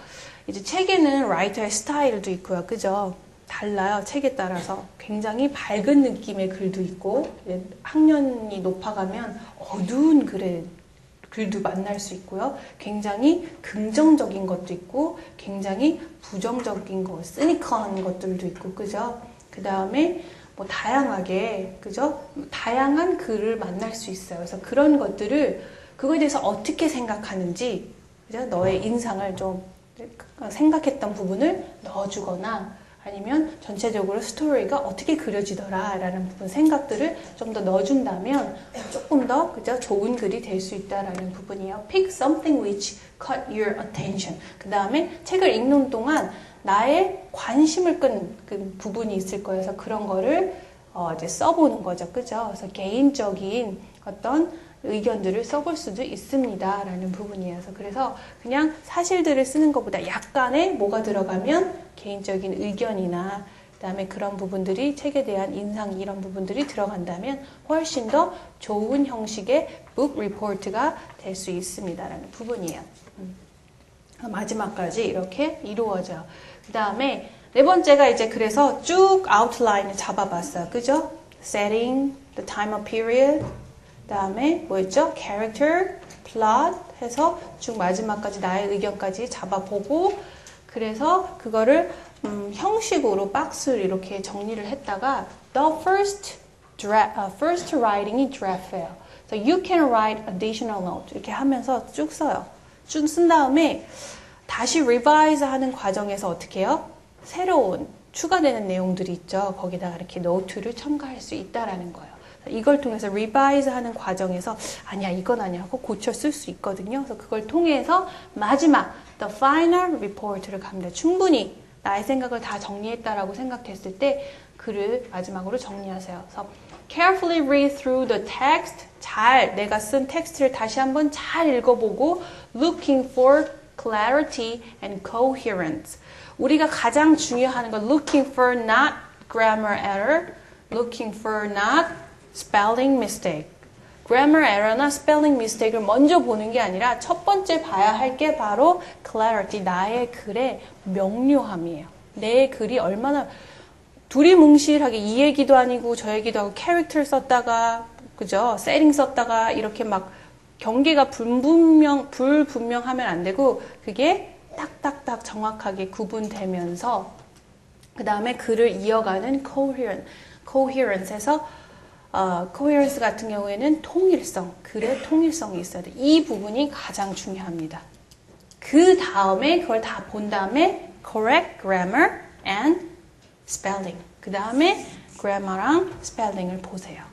이제 책에는 라이터의 스타일도 있고요. 그죠? 달라요. 책에 따라서. 굉장히 밝은 느낌의 글도 있고 학년이 높아가면 어두운 글도 만날 수 있고요. 굉장히 긍정적인 것도 있고 굉장히 부정적인 거, 시니컬한 것들도 있고 그죠? 그 다음에 뭐 다양하게 그죠? 다양한 글을 만날 수 있어요. 그래서 그런 것들을 그거에 대해서 어떻게 생각하는지 그죠? 너의 인상을 좀 생각했던 부분을 넣어주거나 아니면 전체적으로 스토리가 어떻게 그려지더라 라는 부분 생각들을 좀 더 넣어준다면 조금 더 그죠? 좋은 글이 될 수 있다라는 부분이에요. Pick something which caught your attention. 그 다음에 책을 읽는 동안 나의 관심을 끈 부분이 있을 거예요. 그래서 그런 거를 이제 써보는 거죠. 그죠? 그래서 개인적인 어떤 의견들을 써볼 수도 있습니다. 라는 부분이에요. 그래서 그냥 사실들을 쓰는 것보다 약간의 뭐가 들어가면 개인적인 의견이나 그다음에 그런 부분들이 책에 대한 인상 이런 부분들이 들어간다면 훨씬 더 좋은 형식의 book report가 될 수 있습니다. 라는 부분이에요. 마지막까지 이렇게 이루어져요. 그 다음에 네 번째가 이제 그래서 쭉 아웃라인을 잡아봤어요. 그죠? setting, the time of period, 그 다음에 뭐였죠? character, plot 해서 쭉 마지막까지 나의 의견까지 잡아보고 그래서 그거를 형식으로 박스를 이렇게 정리를 했다가 the first writing이 draft예요. So you can write additional notes 이렇게 하면서 쭉 써요. 쭉 쓴 다음에 다시 revise 하는 과정에서 어떻게 해요? 새로운 추가되는 내용들이 있죠. 거기다가 이렇게 노트를 첨가할 수 있다라는 거예요. 이걸 통해서 revise 하는 과정에서 아니야 이건 아니야 하고 고쳐 쓸 수 있거든요. 그래서 그걸 통해서 마지막 the final report를 갑니다. 충분히 나의 생각을 다 정리했다라고 생각됐을 때 글을 마지막으로 정리하세요. 그래서 carefully read through the text 잘 내가 쓴 텍스트를 다시 한번 잘 읽어보고 looking for clarity and coherence 우리가 가장 중요한 건 looking for not grammar error, looking for not spelling mistake. grammar error나 spelling mistake를 먼저 보는 게 아니라 첫 번째 봐야 할 게 바로 clarity, 나의 글의 명료함이에요. 내 글이 얼마나 두리뭉실하게 이 얘기도 아니고 저 얘기도 하고 character 썼다가 그죠? setting 썼다가 이렇게 막 경계가 불분명하면 안 되고 그게 딱딱딱 정확하게 구분되면서 그 다음에 글을 이어가는 coherence에서 coherence 같은 경우에는 통일성, 글의 통일성이 있어야 돼. 이 부분이 가장 중요합니다. 그 다음에 그걸 다 본 다음에 correct grammar and spelling. 그 다음에 grammar랑 spelling을 보세요.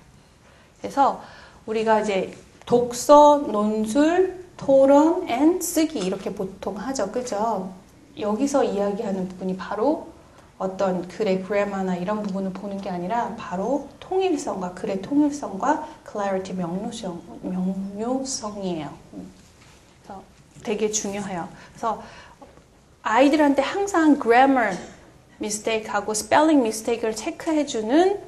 그래서 우리가 이제 독서, 논술, 토론, and 쓰기 이렇게 보통 하죠. 그죠? 여기서 이야기하는 부분이 바로 어떤 글의 그래머나 이런 부분을 보는 게 아니라 바로 통일성과 글의 통일성과 clarity 명료성이에요. 그래서 되게 중요해요. 그래서 아이들한테 항상 grammar mistake하고 spelling mistake를 체크해주는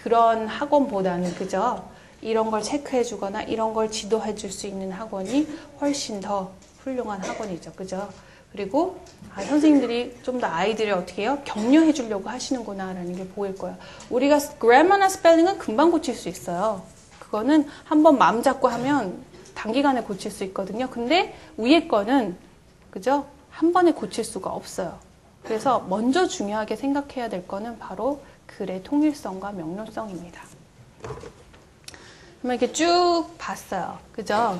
그런 학원보다는 그죠? 이런 걸 체크해주거나 이런 걸 지도해줄 수 있는 학원이 훨씬 더 훌륭한 학원이죠. 그죠? 그리고 선생님들이 좀 더 아이들을 어떻게 해요? 격려해 주려고 하시는구나 라는 게 보일 거예요. 우리가 그래머나 스펠링은 금방 고칠 수 있어요. 그거는 한번 마음 잡고 하면 단기간에 고칠 수 있거든요. 근데 위에 거는 그죠? 한 번에 고칠 수가 없어요. 그래서 먼저 중요하게 생각해야 될 거는 바로 글의 통일성과 명료성입니다. 이렇게 쭉 봤어요. 그죠?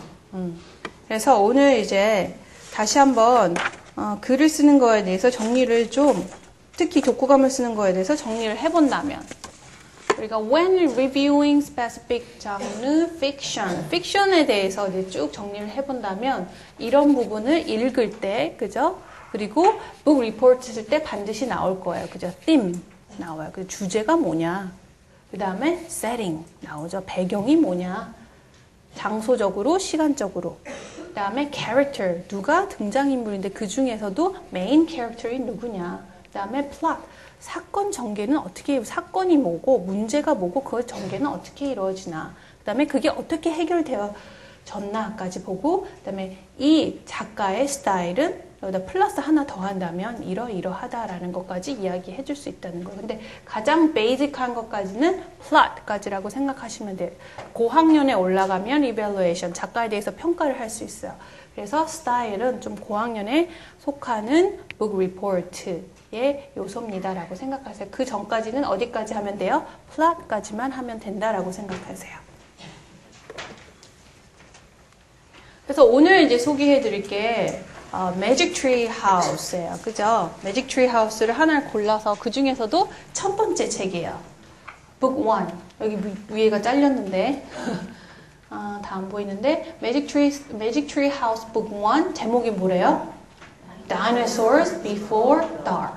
그래서 오늘 이제 다시 한번 글을 쓰는 거에 대해서 정리를 좀 특히 독후감을 쓰는 거에 대해서 정리를 해본다면 우리가 when reviewing specific genre fiction, fiction에 대해서 이제 쭉 정리를 해본다면 이런 부분을 읽을 때, 그죠? 그리고 book report 쓸 때 반드시 나올 거예요. 그죠? theme 나와요. 그 주제가 뭐냐? 그 다음에 setting 나오죠. 배경이 뭐냐? 장소적으로, 시간적으로. 다음에 character, 누가 등장인물인데 그 중에서도 메인 캐릭터이 누구냐. 그 다음에 plot, 사건 전개는 어떻게, 사건이 뭐고 문제가 뭐고 그 전개는 어떻게 이루어지나. 그 다음에 그게 어떻게 해결되어졌나까지 보고, 그 다음에 이 작가의 스타일은 여기다 플러스 하나 더 한다면 이러이러하다라는 것까지 이야기해 줄 수 있다는 거예요. 근데 가장 베이직한 것까지는 plot까지라고 생각하시면 돼요. 고학년에 올라가면 evaluation, 작가에 대해서 평가를 할 수 있어요. 그래서 스타일은 좀 고학년에 속하는 book report의 요소입니다라고 생각하세요. 그 전까지는 어디까지 하면 돼요? plot까지만 하면 된다라고 생각하세요. 그래서 오늘 이제 소개해 드릴 게 Magic Tree House예요. 그죠? Magic Tree House를 하나를 골라서 그 중에서도 첫 번째 책이에요. Book 1. 여기 위에가 잘렸는데 다 안 보이는데 Magic Tree House Book 1 제목이 뭐래요? Dinosaurs Before Dark.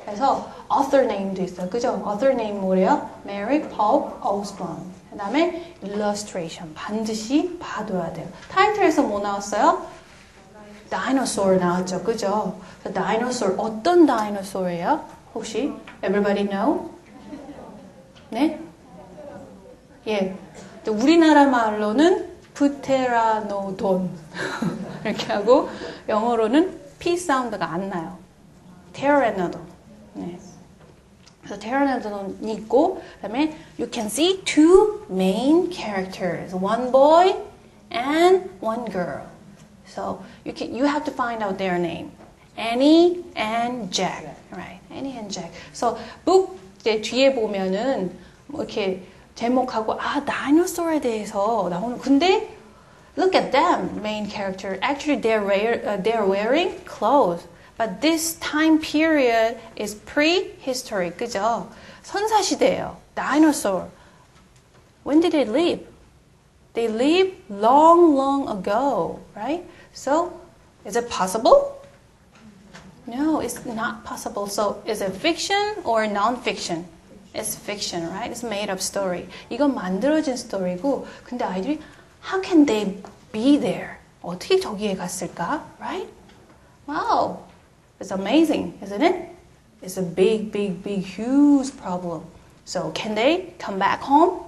그래서 author name도 있어요. 그죠? author name 뭐래요? Mary Pope Osborne. 그 다음에 illustration. 반드시 봐둬야 돼요. 타이틀에서 뭐 나왔어요? dinosaur 나왔죠. 그죠? dinosaur, 어떤 dinosaur예요? 혹시? Everybody know? 네? 예. 우리나라 말로는 pteranodon. 이렇게 하고, 영어로는 P 사운드가 안 나요. pteranodon. 네. 그래서 pteranodon이 있고, 그 다음에 you can see two main characters. One boy and one girl. So you have to find out their name. Annie and Jack. Right. Annie and Jack. So book 뒤에 보면은 뭐 이렇게 제목하고 다이너소어에 대해서 나오는 근데 look at them, main character. Actually they're wearing clothes. But this time period is prehistoric. 그죠? 선사시대예요. Dinosaur. When did they live? They lived long ago, right? So, is it possible? No, it's not possible. So, is it fiction or non-fiction? It's fiction, right? It's made up story. 이건 만들어진 스토리고, 근데 아이들이 how can they be there? 어떻게 저기에 갔을까? Right? Wow, it's amazing, isn't it? It's a big, huge problem. So, can they come back home?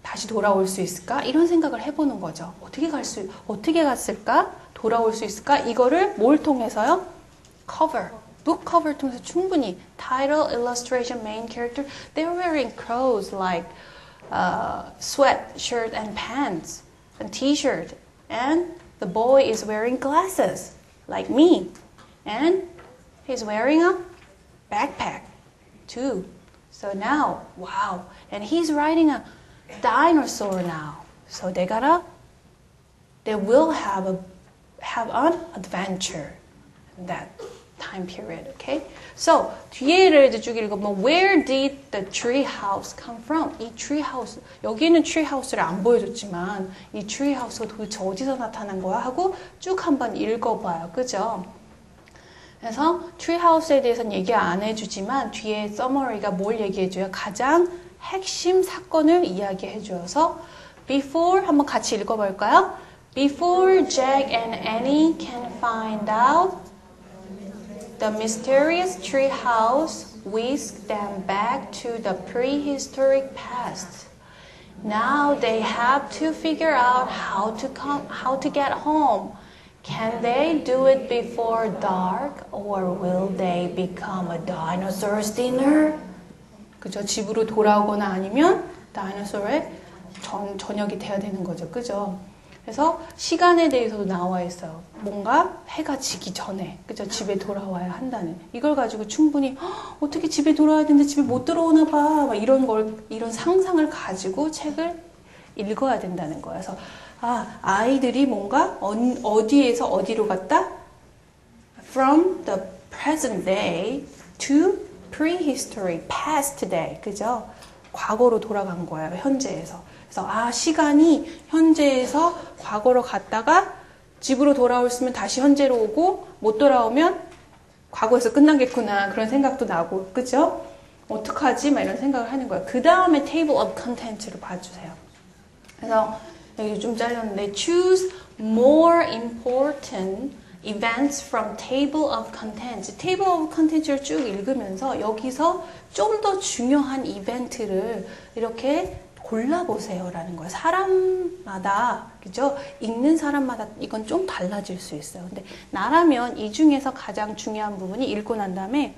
다시 돌아올 수 있을까? 이런 생각을 해보는 거죠. 어떻게 갔을까? 돌아올 수 있을까? 이거를 뭘 통해서요? cover, book cover 통해서 충분히 title, illustration, main character, they're wearing clothes like sweatshirt and pants and t-shirt and the boy is wearing glasses like me and he's wearing a backpack too. So now, wow, and he's riding a dinosaur now. So they will have an adventure in that time period, okay? So, 뒤에를 쭉 읽어보면 Where did the tree house come from? 이 tree house, 여기는 tree house를 안 보여줬지만 이 tree house가 도대체 어디서 나타난 거야? 하고 쭉 한번 읽어봐요. 그죠? 그래서 tree house에 대해서는 얘기 안 해주지만 뒤에 summary가 뭘 얘기해줘요? 가장 핵심 사건을 이야기해줘서 Before 한번 같이 읽어볼까요? Before Jack and Annie can find out the mysterious tree house whisked them back to the prehistoric past. Now they have to figure out how to get home. Can they do it before dark or will they become a dinosaur's dinner? 그죠? 집으로 돌아오거나 아니면 다이너소어의 저녁이 돼야 되는 거죠. 그죠? 그래서 시간에 대해서도 나와 있어요. 뭔가 해가 지기 전에, 그죠? 집에 돌아와야 한다는. 이걸 가지고 충분히 어떻게 집에 돌아와야 되는데 집에 못 들어오나 봐. 막 이런 상상을 가지고 책을 읽어야 된다는 거예요. 그래서 아이들이 뭔가 어디에서 어디로 갔다? From the present day to prehistory, past day. 그죠? 과거로 돌아간 거예요. 현재에서. 그래서 시간이 현재에서 과거로 갔다가 집으로 돌아오면 다시 현재로 오고 못 돌아오면 과거에서 끝나겠구나 그런 생각도 나고 그죠? 어떡하지? 막 이런 생각을 하는 거예요. 그 다음에 table of content를 봐주세요. 그래서 여기 좀 잘렸는데 choose more important events from table of contents. table of contents를 쭉 읽으면서 여기서 좀 더 중요한 이벤트를 이렇게 골라보세요 라는 거예요. 사람마다, 그죠? 읽는 사람마다 이건 좀 달라질 수 있어요. 근데 나라면 이 중에서 가장 중요한 부분이 읽고 난 다음에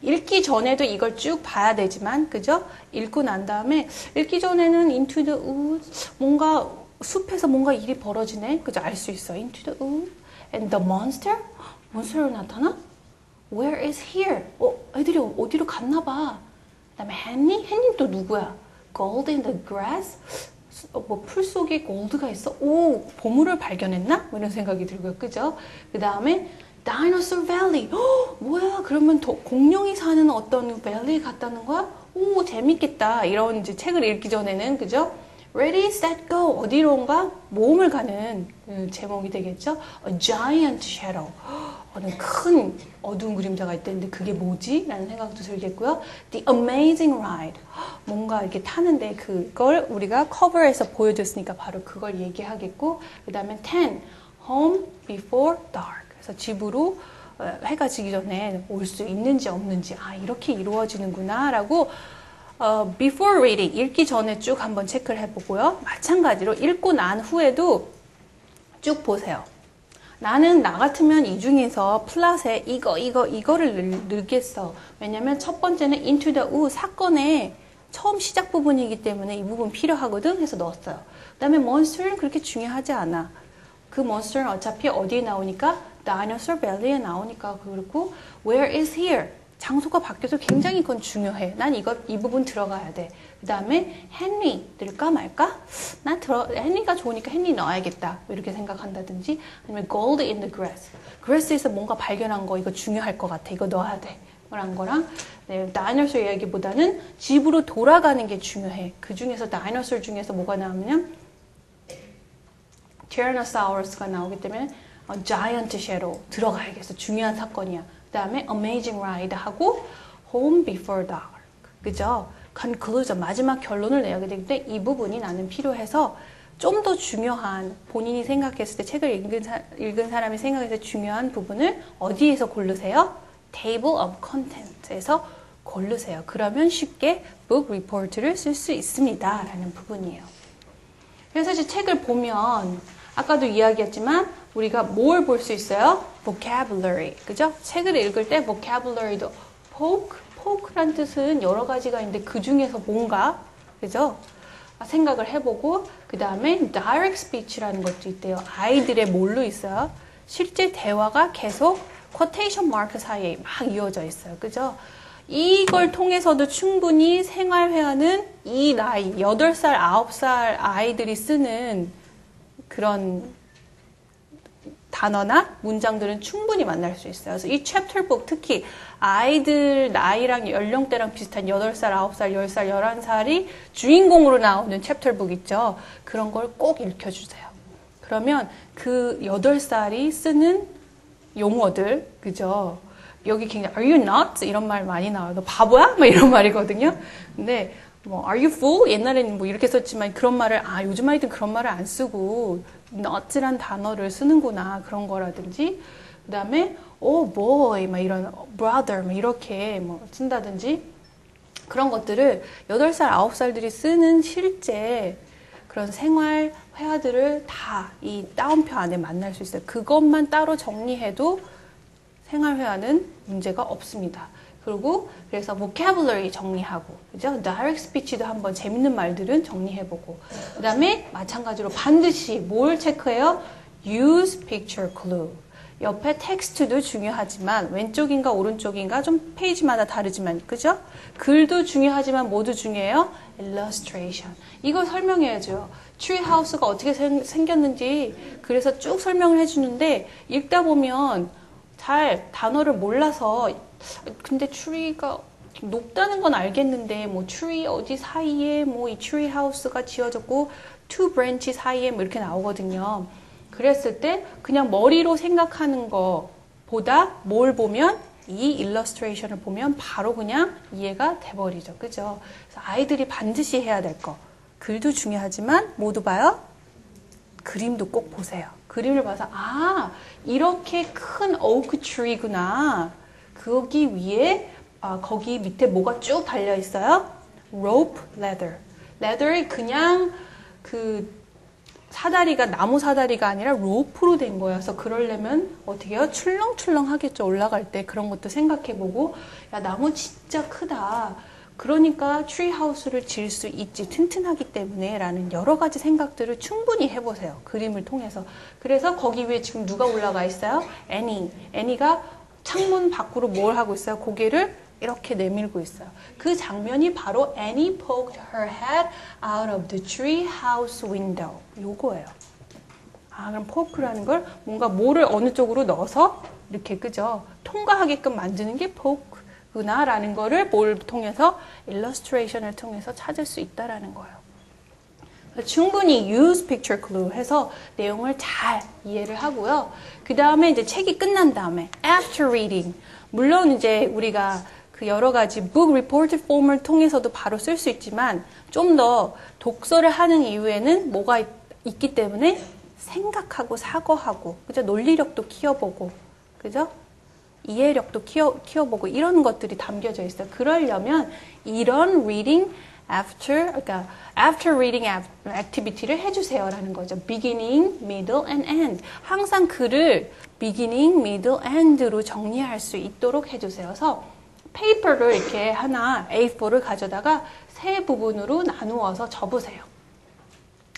읽기 전에도 이걸 쭉 봐야 되지만, 그죠? 읽고 난 다음에 읽기 전에는 into the woods, 뭔가 숲에서 뭔가 일이 벌어지네, 그죠? 알 수 있어. into the woods and the monster, 몬스터로 나타나? Where is here? 애들이 어디로 갔나 봐. 그다음에 Henny, Henny 또 누구야? Gold in the grass? 풀 속에 골드가 있어? 오, 보물을 발견했나? 뭐 이런 생각이 들고요, 그죠? 그 다음에 Dinosaur Valley. 뭐야? 그러면 공룡이 사는 어떤 밸리에 갔다는 거야? 오, 재밌겠다. 이런 이제 책을 읽기 전에는, 그죠? Ready, set, go. 어디론가? 모험을 가는 제목이 되겠죠? A giant shadow. 어느 큰 어두운 그림자가 있다는데 그게 뭐지? 라는 생각도 들겠고요. The amazing ride. 뭔가 이렇게 타는데 그걸 우리가 커버에서 보여줬으니까 바로 그걸 얘기하겠고, 그 다음에 10. Home before dark. 그래서 집으로 해가 지기 전에 올 수 있는지 없는지, 이렇게 이루어지는구나 라고 before reading, 읽기 전에 쭉 한번 체크를 해보고요. 마찬가지로 읽고 난 후에도 쭉 보세요. 나는 나 같으면 이 중에서 플랫에 이거를 넣겠어. 왜냐면 첫 번째는 into the woods, 사건의 처음 시작 부분이기 때문에 이 부분 필요하거든 해서 넣었어요. 그 다음에 monster는 그렇게 중요하지 않아. 그 monster는 어차피 어디에 나오니까 Dinosaur Valley에 나오니까. 그렇고 where is here? 장소가 바뀌어서 굉장히 그건 중요해. 난 이 부분 들어가야 돼. 그 다음에 Henry 넣을까 말까? Henry가 좋으니까 Henry 넣어야겠다. 이렇게 생각한다든지, 아니면 Gold in the grass. grass에서 뭔가 발견한 거, 이거 중요할 것 같아. 이거 넣어야 돼. 그런 거랑, 네, 다이너솔 이야기보다는 집으로 돌아가는 게 중요해. 그 중에서 다이너솔 중에서 뭐가 나오냐면 Tyrannosaurus가 나오기 때문에 Giant Shadow 들어가야겠어. 중요한 사건이야. 그 다음에 Amazing Ride 하고 Home Before Dark. 그죠? Conclusion, 마지막 결론을 내야 되기 때문에 이 부분이 나는 필요해서 좀 더 중요한, 본인이 생각했을 때 책을 읽은 사람이 생각했을 때 중요한 부분을 어디에서 고르세요? Table of Contents에서 고르세요. 그러면 쉽게 book report를 쓸 수 있습니다. 라는 부분이에요. 그래서 사실 책을 보면 아까도 이야기했지만 우리가 뭘 볼 수 있어요? vocabulary. 그죠? 책을 읽을 때 vocabulary도 poke란 뜻은 여러 가지가 있는데 그 중에서 뭔가, 그죠? 생각을 해보고, 그 다음에 direct speech라는 것도 있대요. 아이들의 뭘로 있어요? 실제 대화가 계속 quotation mark 사이에 막 이어져 있어요. 그죠? 이걸 통해서도 충분히 생활회화는 이 나이, 8살, 9살 아이들이 쓰는 그런 단어나 문장들은 충분히 만날 수 있어요. 그래서 이 챕터북 특히 아이들 나이랑 연령대랑 비슷한 8살, 9살, 10살, 11살이 주인공으로 나오는 챕터북 있죠. 그런 걸 꼭 읽혀주세요. 그러면 그 8살이 쓰는 용어들, 그죠? 여기 굉장히 Are you nuts? 이런 말 많이 나와요. 너 바보야? 뭐 이런 말이거든요. 근데 뭐 Are you fool? 옛날에는 뭐 이렇게 썼지만 그런 말을 요즘 아이들은 그런 말을 안 쓰고 nuts란 단어를 쓰는구나, 그런 거라든지, 그 다음에 oh boy 막 이런 brother 막 이렇게 뭐 쓴다든지, 그런 것들을 8살, 9살들이 쓰는 실제 그런 생활 회화들을 다 이 따옴표 안에 만날 수 있어요. 그것만 따로 정리해도 생활 회화는 문제가 없습니다. 그리고 그래서 vocabulary 정리하고, 그죠? direct speech도 한번 재밌는 말들은 정리해보고, 그 다음에 마찬가지로 반드시 뭘 체크해요? use picture clue. 옆에 텍스트도 중요하지만 왼쪽인가 오른쪽인가 좀 페이지마다 다르지만, 그죠? 글도 중요하지만 뭐도 중요해요? illustration. 이걸 설명해야죠. 트리하우스가 어떻게 생겼는지 그래서 쭉 설명을 해주는데 읽다 보면 잘 단어를 몰라서, 근데 트리가 높다는 건 알겠는데 뭐 트리 어디 사이에 뭐 이 트리 하우스가 지어졌고 two branch 사이에 뭐 이렇게 나오거든요. 그랬을 때 그냥 머리로 생각하는 거보다 뭘 보면, 이 일러스트레이션을 보면 바로 그냥 이해가 돼버리죠. 그죠? 그래서 아이들이 반드시 해야 될 거. 글도 중요하지만 모두 봐요. 그림도 꼭 보세요. 그림을 봐서 아 이렇게 큰 오크 트리구나. 거기 위에 거기 밑에 뭐가 쭉 달려 있어요? rope leather. leather이 그냥 그 사다리가 나무 사다리가 아니라 로프로 된 거여서 그러려면 어떻게 해요? 출렁출렁 하겠죠. 올라갈 때 그런 것도 생각해보고 야 나무 진짜 크다. 그러니까 트리하우스를 지을 수 있지 튼튼하기 때문에 라는 여러 가지 생각들을 충분히 해보세요. 그림을 통해서. 그래서 거기 위에 지금 누가 올라가 있어요? 애니가 창문 밖으로 뭘 하고 있어요? 고개를 이렇게 내밀고 있어요. 그 장면이 바로 Annie poked her head out of the tree house window. 요거예요. 그럼 poke라는 걸 뭔가 뭐를 어느 쪽으로 넣어서 이렇게 그죠? 통과하게끔 만드는 게 poke구나라는 거를 뭘 통해서 illustration을 통해서 찾을 수 있다라는 거예요. 충분히 use picture clue 해서 내용을 잘 이해를 하고요. 그 다음에 이제 책이 끝난 다음에 after reading 물론 이제 우리가 그 여러 가지 book report form을 통해서도 바로 쓸 수 있지만 좀 더 독서를 하는 이유에는 뭐가 있기 때문에 생각하고 사고하고 그죠? 논리력도 키워보고 그죠? 이해력도 키워보고 이런 것들이 담겨져 있어요. 그러려면 이런 reading 그러니까 after reading activity를 해주세요라는 거죠. beginning, middle, and end. 항상 글을 beginning, middle, end로 정리할 수 있도록 해주세요. 그래서 페이퍼를 이렇게 하나 A4를 가져다가 세 부분으로 나누어서 접으세요.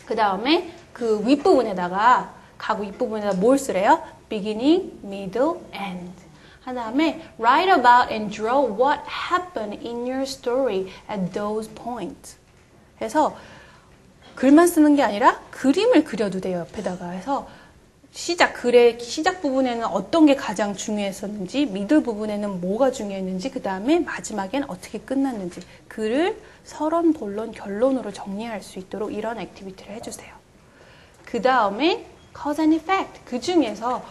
그 다음에 그 윗부분에다가 가구 윗부분에다 뭘 쓰래요? beginning, middle, end. 그 다음에 write about and draw what happened in your story at those points. 해서 글만 쓰는 게 아니라 그림을 그려도 돼요. 옆에다가. 해서 글의 시작 부분에는 어떤 게 가장 중요했었는지, 미들 부분에는 뭐가 중요했는지, 그 다음에 마지막엔 어떻게 끝났는지 글을 서론, 본론, 결론으로 정리할 수 있도록 이런 액티비티를 해주세요. 그 다음에 cause and effect. 그 중에서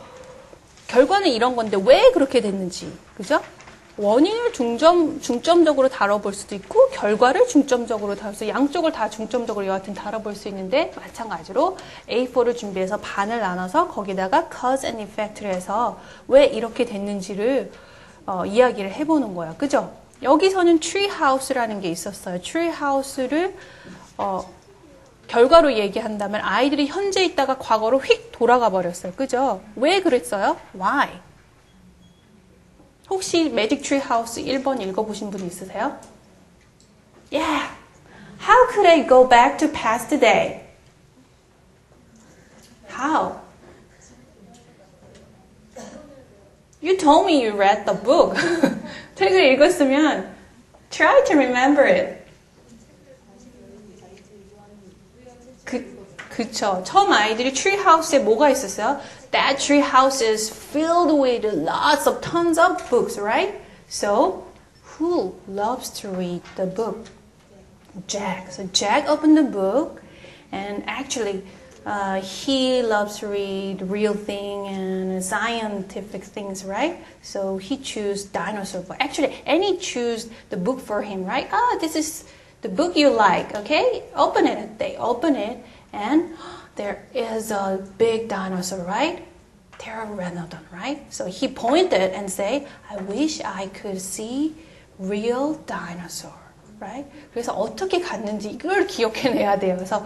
결과는 이런 건데 왜 그렇게 됐는지, 그죠? 원인을 중점적으로 다뤄볼 수도 있고 결과를 중점적으로 다룰 수 양쪽을 다 중점적으로 여하튼 다뤄볼 수 있는데 마찬가지로 A4를 준비해서 반을 나눠서 거기다가 cause and effect를 해서 왜 이렇게 됐는지를 이야기를 해보는 거예요. 그죠? 여기서는 tree house라는 게 있었어요. tree house를 결과로 얘기한다면 아이들이 현재 있다가 과거로 휙 돌아가 버렸어요. 그죠? 왜 그랬어요? Why? 혹시 매직 트리 하우스 1번 읽어보신 분 있으세요? Yeah. How could I go back to past day? How? You told me you read the book. 책을 읽었으면 try to remember it. 그쵸. 처음 아이들이 tree house에 뭐가 있었어요? That tree house is filled with lots of tons of books, right? So, who loves to read the book? Jack. So Jack opened the book and actually he loves to read real things and scientific things, right? So he chose dinosaur book. Actually, Annie chose the book for him, right? This is the book you like, okay? Open it. They open it. And there is a big dinosaur, right? Pteranodon, right? So he pointed and said, I wish I could see real dinosaur, right? 그래서 어떻게 갔는지 이걸 기억해내야 돼요. 그래서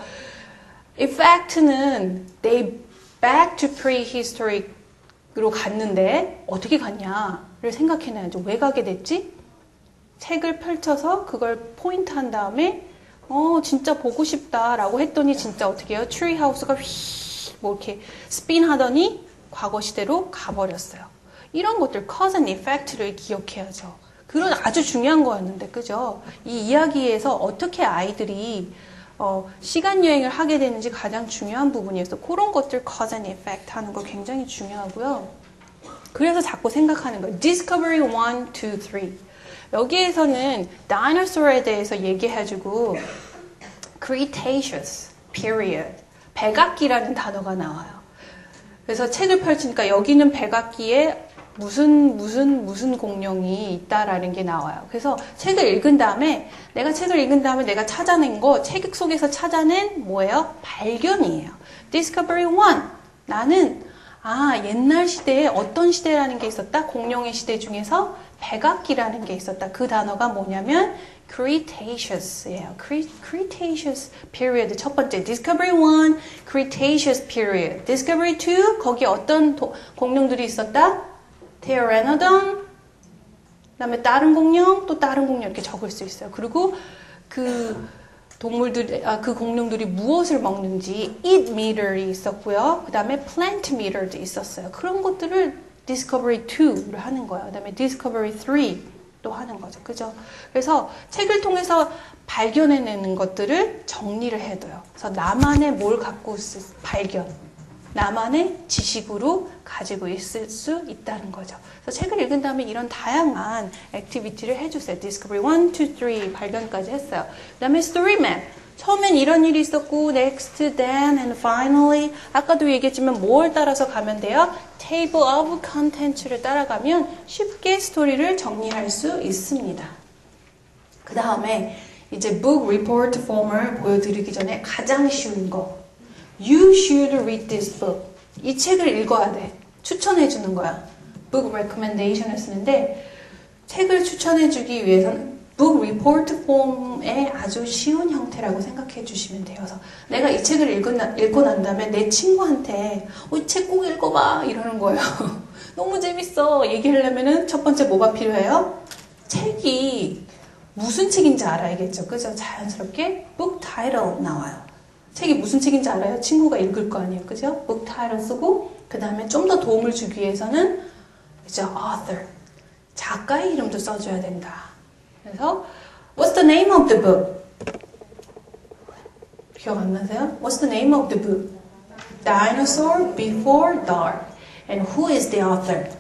effect는 they back to prehistoric으로 갔는데 어떻게 갔냐를 생각해내야죠. 왜 가게 됐지? 책을 펼쳐서 그걸 포인트한 다음에 진짜 보고 싶다라고 했더니 진짜 어떻게 해요? 트리 하우스가 뭐 이렇게 스핀하더니 과거 시대로 가버렸어요. 이런 것들 cause and effect를 기억해야죠. 그런 아주 중요한 거였는데, 그죠? 이 이야기에서 어떻게 아이들이 시간 여행을 하게 되는지 가장 중요한 부분이어서 그런 것들 cause and effect 하는 거 굉장히 중요하고요. 그래서 자꾸 생각하는 거예요. Discovery 1, 2, 3. 여기에서는 dinosaur에 대해서 얘기해주고 Cretaceous period, 백악기라는 단어가 나와요. 그래서 책을 펼치니까 여기는 백악기의 무슨 공룡이 있다라는 게 나와요. 그래서 책을 읽은 다음에 내가 찾아낸 거, 책 속에서 찾아낸 뭐예요? 발견이에요. Discovery 1. 나는 옛날 시대에 어떤 시대라는 게 있었다? 공룡의 시대 중에서 백악기라는 게 있었다. 그 단어가 뭐냐면 Cretaceous예요. Cretaceous period 첫 번째 Discovery 1, Cretaceous period. Discovery 2, 거기 어떤 공룡들이 있었다? Pteranodon, 그다음에 다른 공룡, 또 다른 공룡 이렇게 적을 수 있어요. 그리고 그 공룡들이 무엇을 먹는지 eat meter이 있었고요. 그 다음에 plant meter도 있었어요. 그런 것들을 Discovery 2를 하는 거예요. 그 다음에 Discovery 3도 하는 거죠. 그죠? 그래서 책을 통해서 발견해내는 것들을 정리를 해둬요. 그래서 나만의 뭘 갖고 있을 발견, 나만의 지식으로 가지고 있을 수 있다는 거죠. 그래서 책을 읽은 다음에 이런 다양한 액티비티를 해주세요. Discovery 1, 2, 3 발견까지 했어요. 그 다음에 Story Map. 처음엔 이런 일이 있었고 next, then, and finally 아까도 얘기했지만 뭘 따라서 가면 돼요? Table of Contents를 따라가면 쉽게 스토리를 정리할 수 있습니다. 그 다음에 이제 Book Report Form을 보여드리기 전에 가장 쉬운 거 You should read this book. 이 책을 읽어야 돼. 추천해 주는 거야. Book recommendation을 쓰는데 책을 추천해 주기 위해서는 Book report form의 아주 쉬운 형태라고 생각해 주시면 돼요. 그래서 내가 이 책을 읽고 난 다음에 내 친구한테 이 책 꼭 읽어봐 이러는 거예요. 너무 재밌어. 얘기하려면은 첫 번째 뭐가 필요해요? 책이 무슨 책인지 알아야겠죠. 그죠? 자연스럽게 book title 나와요. 책이 무슨 책인지 알아요? 친구가 읽을 거 아니에요. 그죠? book title 쓰고 그 다음에 좀 더 도움을 주기 위해서는 이제 author, 작가의 이름도 써줘야 된다. 그래서 What's the name of the book? 기억 안 나세요? What's the name of the book? Dinosaur Before Dark. And who is the author?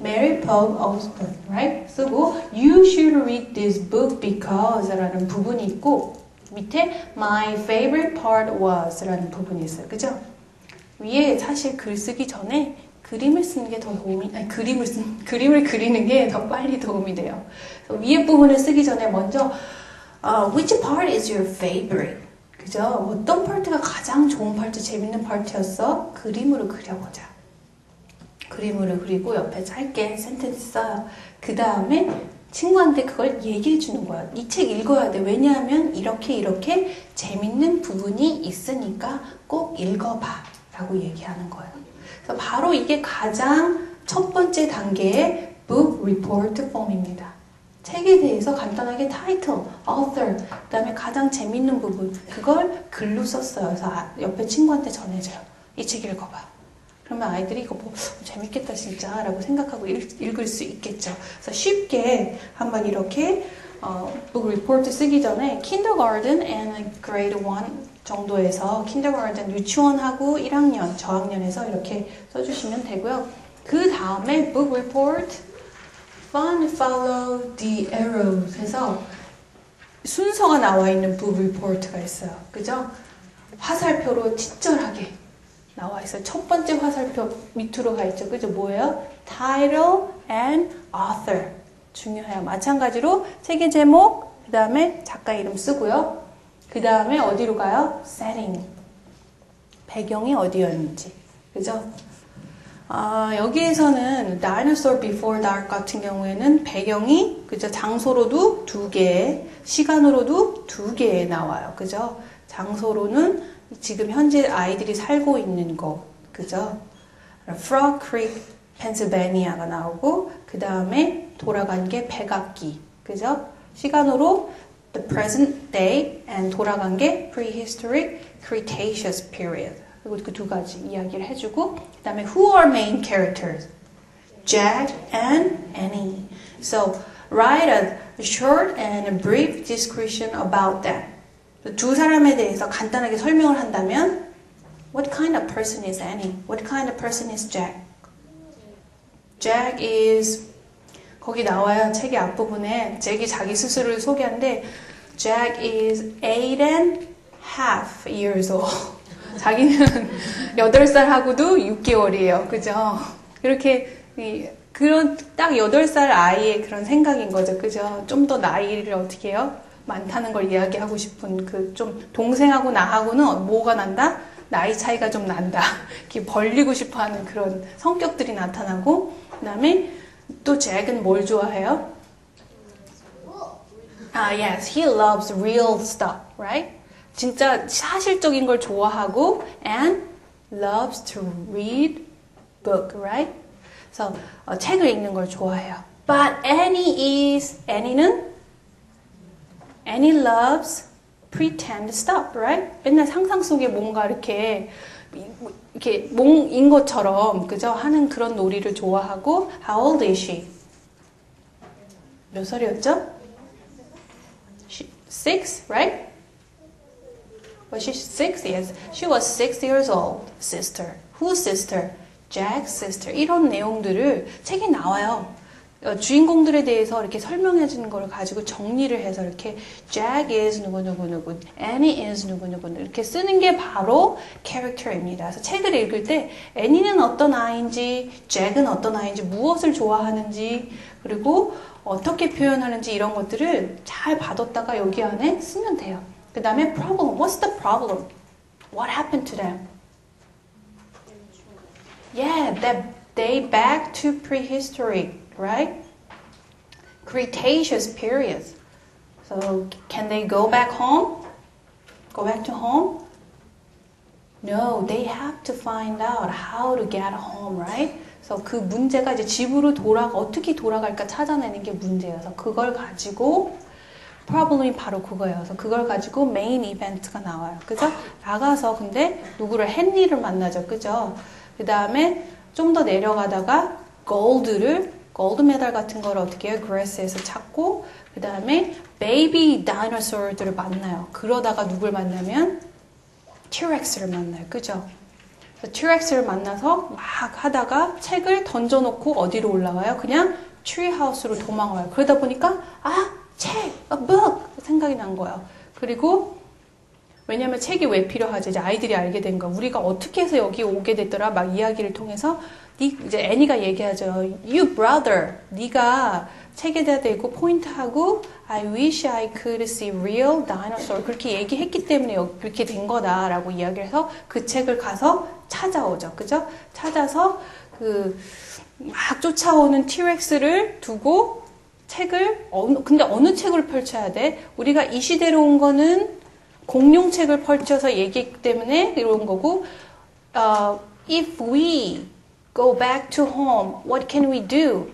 Mary Pope Osborne, right? 쓰고 You should read this book because 라는 부분이 있고 밑에 My favorite part was 라는 부분이 있어요. 그죠? 위에 사실 글 쓰기 전에 그림을 쓰는 게 더 그림을 그리는 게 더 빨리 도움이 돼요. 그래서 위에 부분을 쓰기 전에 먼저 Which part is your favorite? 그죠? 어떤 파트가 가장 좋은 파트, 재밌는 파트였어? 그림으로 그려보자. 그림으로 그리고 옆에 짧게 센텐스 써요. 그 다음에 친구한테 그걸 얘기해 주는 거야. 이 책 읽어야 돼. 왜냐하면 이렇게 재밌는 부분이 있으니까 꼭 읽어봐 라고 얘기하는 거예요. 그래서 바로 이게 가장 첫 번째 단계의 book report form입니다. 책에 대해서 간단하게 title, author, 그 다음에 가장 재밌는 부분 그걸 글로 썼어요. 그래서 옆에 친구한테 전해줘요. 이 책 읽어봐. 그러면 아이들이 이거 뭐 재밌겠다 진짜 라고 생각하고 읽을 수 있겠죠. 그래서 쉽게 한번 이렇게 book report 쓰기 전에 kindergarten and grade 1 정도에서 kindergarten 유치원하고 1학년 저학년에서 이렇게 써주시면 되고요. 그 다음에 book report fun follow the arrows 해서 순서가 나와 있는 book report가 있어요. 그죠? 화살표로 친절하게 나와 있어요. 첫 번째 화살표 밑으로 가 있죠. 그죠? 뭐예요? title and author 중요해요. 마찬가지로 책의 제목, 그 다음에 작가 이름 쓰고요. 그 다음에 어디로 가요? setting. 배경이 어디였는지. 그죠? 여기에서는 Dinosaur Before Dark 같은 경우에는 배경이, 그죠? 장소로도 2개, 시간으로도 2개 나와요. 그죠? 장소로는 지금 현재 아이들이 살고 있는 곳. 그죠? Frog Creek, 펜실베니아가 나오고, 그 다음에 돌아간 게 백악기. 그죠? 시간으로 the present day and 돌아간 게 prehistoric Cretaceous period. 그리고 그 두 가지 이야기를 해주고 그 다음에 who are main characters? Jack and Annie. So write a short and a brief description about them. 두 사람에 대해서 간단하게 설명을 한다면 What kind of person is Annie? What kind of person is Jack? Jack is 거기 나와요. 책의 앞부분에 잭이 자기 스스로를 소개하는데 Jack is 8.5 years old. 자기는 8살하고도 6개월이에요. 그죠? 이렇게 그런 딱 8살 아이의 그런 생각인 거죠. 그죠? 좀 더 나이를 어떻게 해요? 많다는 걸 이야기하고 싶은 그 좀 동생하고 나하고는 뭐가 난다? 나이 차이가 좀 난다. 이렇게 벌리고 싶어 하는 그런 성격들이 나타나고, 그 다음에 또 잭은 뭘 좋아해요? Yes, he loves real stuff, right? 진짜 사실적인 걸 좋아하고, and loves to read book, right? 그래서 책을 읽는 걸 좋아해요. But Annie는 Annie loves pretend stuff, right? 맨날 상상 속에 뭔가 이렇게 몽인 것처럼 그죠? 하는 그런 놀이를 좋아하고. How old is she? 몇 살이었죠? 6, right? Was she 6? Yes. She was 6 years old. Sister. Whose sister? Jack's sister. 이런 내용들을 책에 나와요. 주인공들에 대해서 이렇게 설명해 주는 걸 가지고 정리를 해서 이렇게 Jack is 누구누구누구, Annie is 누구누구 이렇게 쓰는 게 바로 캐릭터입니다. 그래서 책을 읽을 때 Annie는 어떤 아이인지, Jack은 어떤 아이인지, 무엇을 좋아하는지, 그리고 어떻게 표현하는지 이런 것들을 잘 봐뒀다가 여기 안에 쓰면 돼요. 그 다음에 problem. What's the problem? What happened to them? Yeah, they back to prehistory, right? Cretaceous period. So, can they go back home? Go back to home? No, they have to find out how to get home, right? 그래서 그 문제가 이제 집으로 어떻게 돌아갈까 찾아내는 게 문제여서 그걸 가지고 problem이 바로 그거예요. 그래서 그걸 가지고 메인 이벤트가 나와요. 그죠? 나가서 근데 누구를 헨리를 만나죠. 그죠? 그 다음에 좀 더 내려가다가 골드 메달 같은 걸 어떻게 해요? 그레스에서 찾고, 그 다음에 베이비 다이너소어들을 만나요. 그러다가 누굴 만나면 티렉스를 만나요. 그죠? 티렉스를 만나서 막 하다가 책을 던져놓고 어디로 올라가요? 그냥 트리하우스로 도망와요. 그러다 보니까 책, a book 생각이 난 거예요. 그리고 왜냐면 책이 왜 필요하지? 이제 아이들이 알게 된 거. 우리가 어떻게 해서 여기 오게 됐더라? 막 이야기를 통해서 이제 애니가 얘기하죠. You brother, 네가 책에다 대고 포인트하고 I wish I could see real dinosaur 그렇게 얘기했기 때문에 그렇게 된 거다라고 이야기를 해서 그 책을 가서 찾아오죠. 그죠? 찾아서 막 쫓아오는 티렉스를 두고 근데 어느 책을 펼쳐야 돼? 우리가 이 시대로 온 거는 공룡책을 펼쳐서 얘기했기 때문에 이런 거고, if we go back to home, what can we do?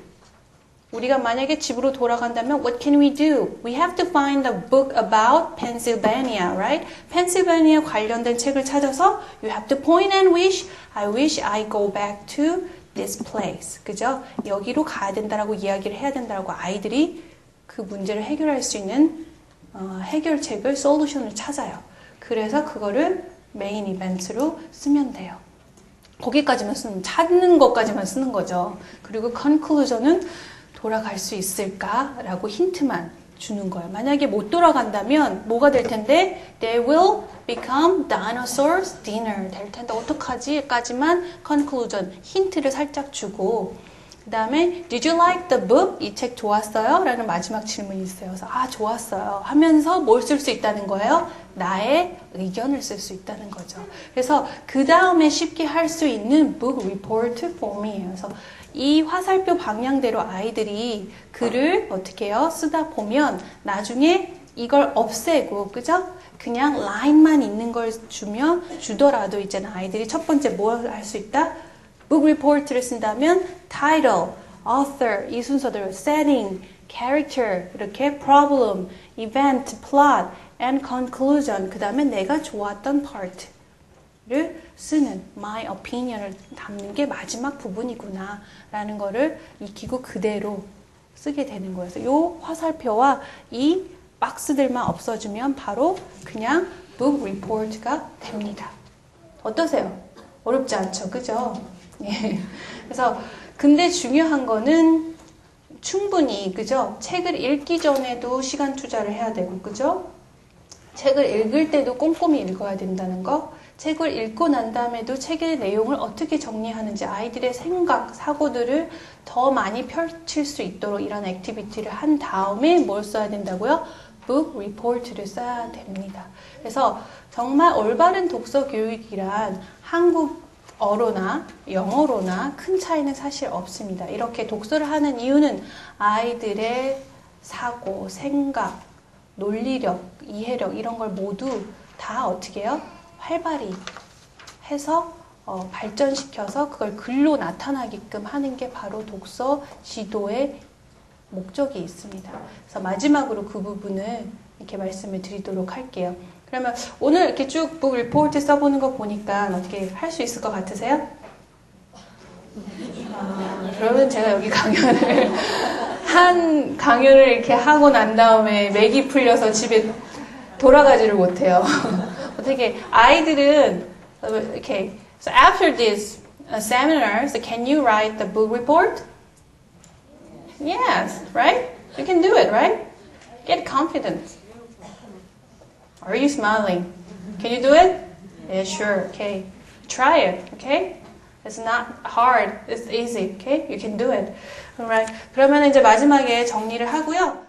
우리가 만약에 집으로 돌아간다면 what can we do? We have to find a book about Pennsylvania, right? Pennsylvania 관련된 책을 찾아서 you have to point and wish, I wish I go back to this place. 그죠? 여기로 가야 된다라고 이야기를 해야 된다라고 아이들이 그 문제를 해결할 수 있는 해결책을, 솔루션을 찾아요. 그래서 그거를 메인 이벤트로 쓰면 돼요. 거기까지만 찾는 것까지만 쓰는 거죠. 그리고 conclusion은 돌아갈 수 있을까라고 힌트만 주는 거예요. 만약에 못 돌아간다면 뭐가 될 텐데 they will become dinosaurs dinner 될 텐데 어떡하지? 까지만 conclusion, 힌트를 살짝 주고 그 다음에 Did you like the book? 이 책 좋았어요? 라는 마지막 질문이 있어요. 그래서 좋았어요 하면서 뭘 쓸 수 있다는 거예요? 나의 의견을 쓸 수 있다는 거죠. 그래서 그 다음에 쉽게 할 수 있는 book report form이에요. 그래서 이 화살표 방향대로 아이들이 글을 어떻게 해요? 쓰다 보면 나중에 이걸 없애고 그죠? 그냥 라인만 있는 걸 주더라도 있잖아. 아이들이 첫 번째 뭘 할 수 있다? book report를 쓴다면 title, author 이 순서대로 setting, character 이렇게 problem, event, plot, and conclusion 그 다음에 내가 좋았던 part를 쓰는 my opinion을 담는 게 마지막 부분이구나 라는 거를 익히고 그대로 쓰게 되는 거예요. 그래서 이 화살표와 이 박스들만 없어지면 바로 그냥 book report가 됩니다. 어떠세요? 어렵지 않죠? 그죠? 예. 그래서 근데 중요한 거는 충분히 그죠? 책을 읽기 전에도 시간 투자를 해야 되고 그죠? 책을 읽을 때도 꼼꼼히 읽어야 된다는 거. 책을 읽고 난 다음에도 책의 내용을 어떻게 정리하는지 아이들의 생각, 사고들을 더 많이 펼칠 수 있도록 이런 액티비티를 한 다음에 뭘 써야 된다고요? book report를 써야 됩니다. 그래서 정말 올바른 독서 교육이란 한국어로나 영어로나 큰 차이는 사실 없습니다. 이렇게 독서를 하는 이유는 아이들의 사고, 생각, 논리력, 이해력 이런 걸 모두 다 어떻게 해요? 활발히 해서 발전시켜서 그걸 글로 나타나게끔 하는 게 바로 독서 지도의 목적이 있습니다. 그래서 마지막으로 그 부분을 이렇게 말씀을 드리도록 할게요. 그러면 오늘 이렇게 쭉 북 리포트 써보는 거 보니까 어떻게 할 수 있을 것 같으세요? 그러면 제가 여기 강연을 이렇게 하고 난 다음에 맥이 풀려서 집에 돌아가지를 못해요. 어떻게 아이들은 이렇게 so after this seminar, so can you write the book report? Yes, right? You can do it, right? Get confidence. Are you smiling? Can you do it? Yeah, sure. Okay. Try it. Okay? It's not hard. It's easy. Okay? You can do it. Alright. 그러면 이제 마지막에 정리를 하고요.